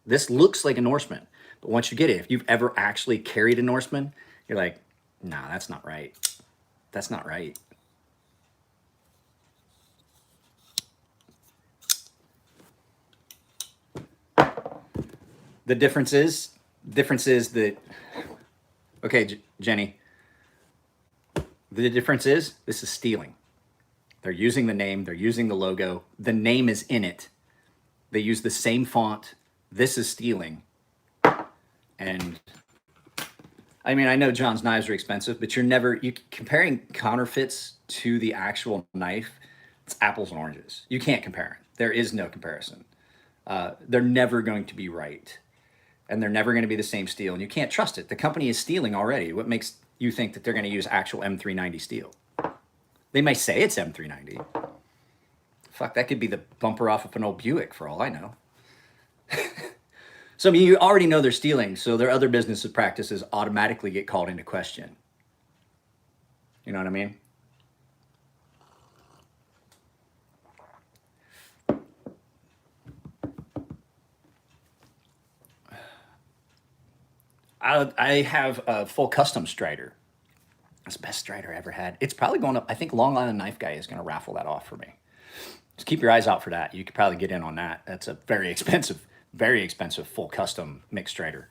This looks like a Norseman, but once you get it, if you've ever actually carried a Norseman, you're like, nah, that's not right. That's not right. The difference is that, okay, Jenny, the difference is this is stealing. They're using the name, they're using the logo, the name is in it. They use the same font. This is stealing. And I mean, I know John's knives are expensive, but comparing counterfeits to the actual knife, it's apples and oranges. You can't compare it. There is no comparison. They're never going to be right. And they're never going to be the same steel. And you can't trust it. The company is stealing already. What makes you think that they're going to use actual M390 steel? They may say it's M390. Fuck, that could be the bumper off of an old Buick for all I know. So I mean, you already know they're stealing, so their other business practices automatically get called into question. You know what I mean? I have a full custom Strider. It's the best Strider I ever had. It's probably going up. I think Long Island Knife Guy is going to raffle that off for me. Just keep your eyes out for that. You could probably get in on that. That's a very expensive full custom mixed Strider.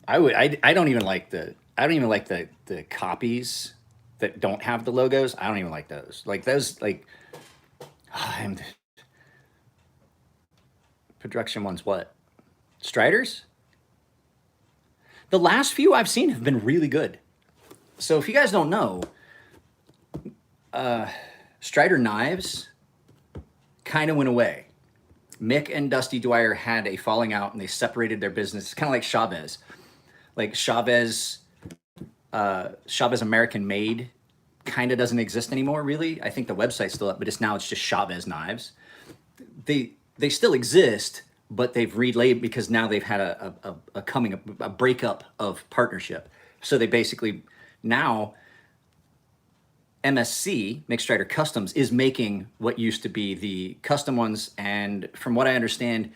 I don't even like the copies that don't have the logos. I don't even like those. Like those, like, I'm Production ones, what? Striders? The last few I've seen have been really good. So if you guys don't know, Strider knives kind of went away. Mick and Dusty Dwyer had a falling out and they separated their business, kind of like Chavez. Like Chavez American Made kind of doesn't exist anymore, really. I think the website's still up, but it's just Chavez Knives. They still exist, but they've relayed because now they've had a breakup of partnership. So they basically now MSC, Mick Strider Customs, is making what used to be the custom ones, and from what I understand,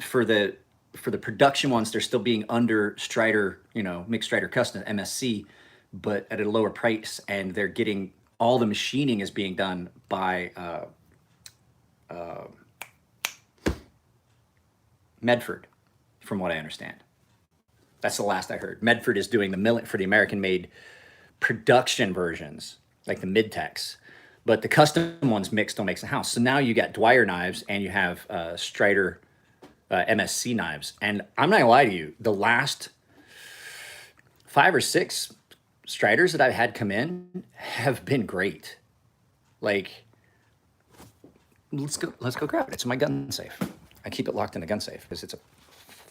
for the production ones, they're still being under Strider, Mick Strider Custom MSC, but at a lower price, and they're getting all the machining is being done by Medford, from what I understand. That's the last I heard. Medford is doing for the American-made production versions, like the mid-techs, but the custom ones Mick still makes in house. So now you got Dwyer knives and you have Strider MSC knives. And I'm not gonna lie to you, the last 5 or 6 Striders that I've had come in have been great. Like, let's go grab it. It's in my gun safe. I keep it locked in the gun safe because it's a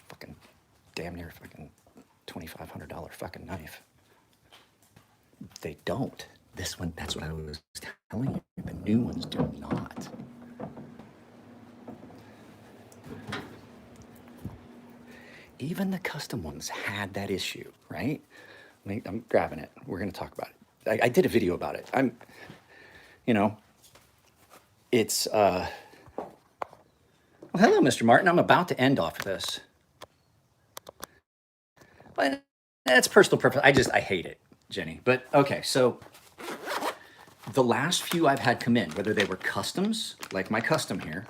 fucking damn near fucking $2,500 fucking knife. They don't. This one, that's what I was telling you. The new ones do not. Even the custom ones had that issue, right? I'm grabbing it. We're going to talk about it. I did a video about it. It's, well, hello, Mr. Martin. I'm about to end off this. But that's personal preference. I hate it, Jenny. But okay, so the last few I've had come in, whether they were customs, like my custom here,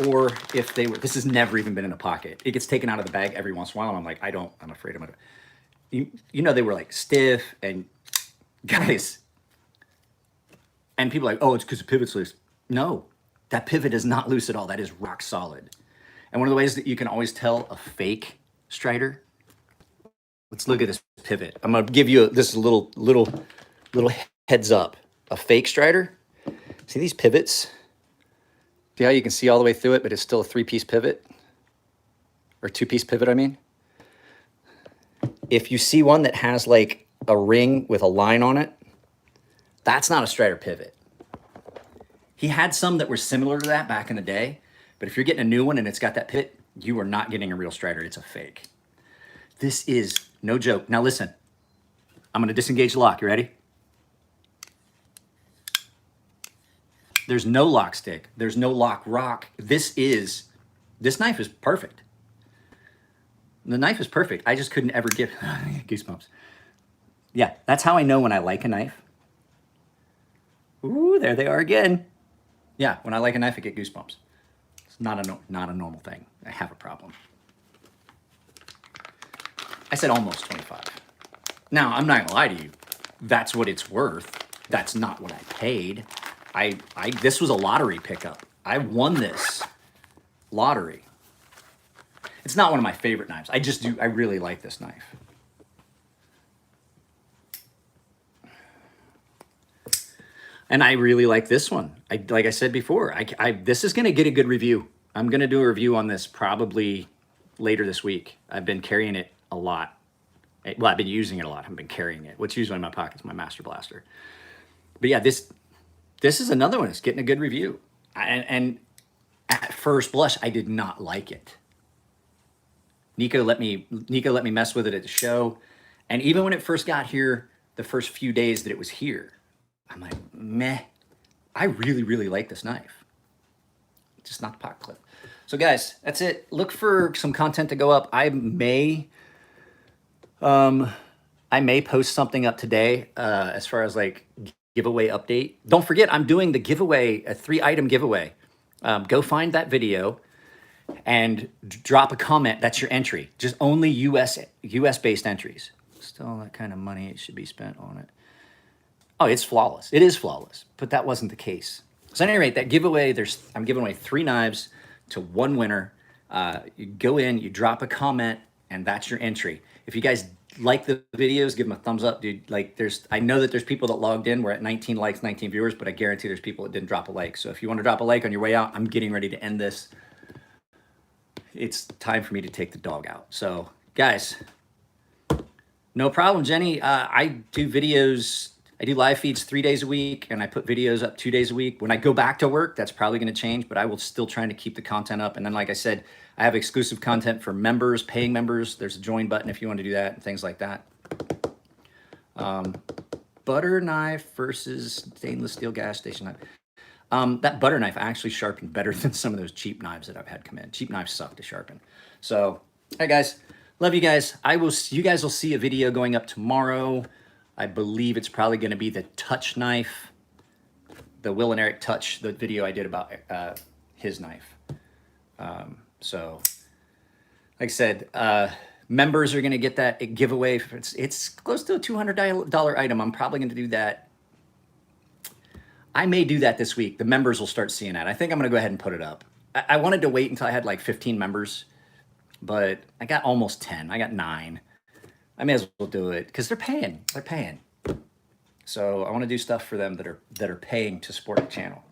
or if they were, this has never even been in a pocket. It gets taken out of the bag every once in a while, and I'm like, I'm afraid I'm gonna, they were like stiff, and guys, and people are like, oh, it's because the pivot's loose. No, that pivot is not loose at all. That is rock solid. And one of the ways that you can always tell a fake Strider, let's look at this pivot. I'm gonna give you this little heads up. A fake Strider, see these pivots? See how you can see all the way through it, but it's still a 3-piece pivot? Or 2-piece pivot, I mean. If you see one that has like a ring with a line on it, that's not a Strider pivot. He had some that were similar to that back in the day, but if you're getting a new one and it's got that pivot, you are not getting a real Strider, it's a fake. This is no joke. Now listen, I'm gonna disengage the lock, you ready? There's no lock stick. There's no lock rock. This knife is perfect. The knife is perfect. I just couldn't ever get goosebumps. Yeah, that's how I know when I like a knife. Ooh, there they are again. Yeah, when I like a knife, I get goosebumps. It's not a normal thing. I have a problem. I said almost 25. Now, I'm not gonna lie to you. That's what it's worth. That's not what I paid. This was a lottery pickup. I won this lottery. It's not one of my favorite knives. I really like this knife. And I really like this one. Like I said before, this is gonna get a good review. I'm gonna do a review on this probably later this week. I've been carrying it a lot. Well, I've been using it a lot. I've been carrying it. What's usually in my pocket is my Master Blaster. But yeah, this is another one that's getting a good review. And at first blush, I did not like it. Nico let me mess with it at the show. And even when it first got here, the first few days that it was here, I'm like, meh, I really, really like this knife. Just not the pocket clip. So guys, that's it. Look for some content to go up. I may post something up today as far as like giveaway update. Don't forget, I'm doing the giveaway, a 3-item giveaway. Go find that video and drop a comment. That's your entry. Just only US based entries. Still that kind of money should be spent on it. Oh, it's flawless. It is flawless, but that wasn't the case. So at any rate, that giveaway, I'm giving away 3 knives to one winner. You go in, you drop a comment, and that's your entry. If you guys like the videos, give them a thumbs up, dude. Like, I know that there's people that logged in. We're at 19 likes, 19 viewers, but I guarantee there's people that didn't drop a like. So if you want to drop a like on your way out, I'm getting ready to end this. It's time for me to take the dog out. So, guys, no problem, Jenny. I do videos. I do live feeds 3 days a week, and I put videos up 2 days a week. When I go back to work, that's probably going to change, but I will still trying to keep the content up. And then, like I said, I have exclusive content for members, paying members. There's a join button if you want to do that and things like that. Butter knife versus stainless steel gas station knife. That butter knife actually sharpened better than some of those cheap knives that I've had come in. Cheap knives suck to sharpen. So, all right, guys. Love you guys. You guys will see a video going up tomorrow. I believe it's probably going to be the touch knife, the Will and Eric touch, the video I did about his knife. So, like I said, members are going to get that giveaway. It's close to a $200 item. I'm probably going to do that. I may do that this week. The members will start seeing that. I think I'm going to go ahead and put it up. I wanted to wait until I had like 15 members, but I got almost 10. I got 9. I may as well do it because they're paying. They're paying. So I want to do stuff for them that are paying to support the channel,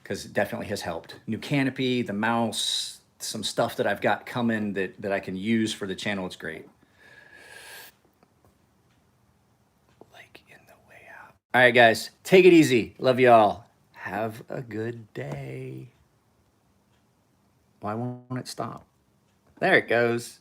because it definitely has helped. New canopy, the mouse, some stuff that I've got coming that I can use for the channel. It's great. Like in the way out. All right, guys, take it easy. Love y'all. Have a good day. Why won't it stop? There it goes.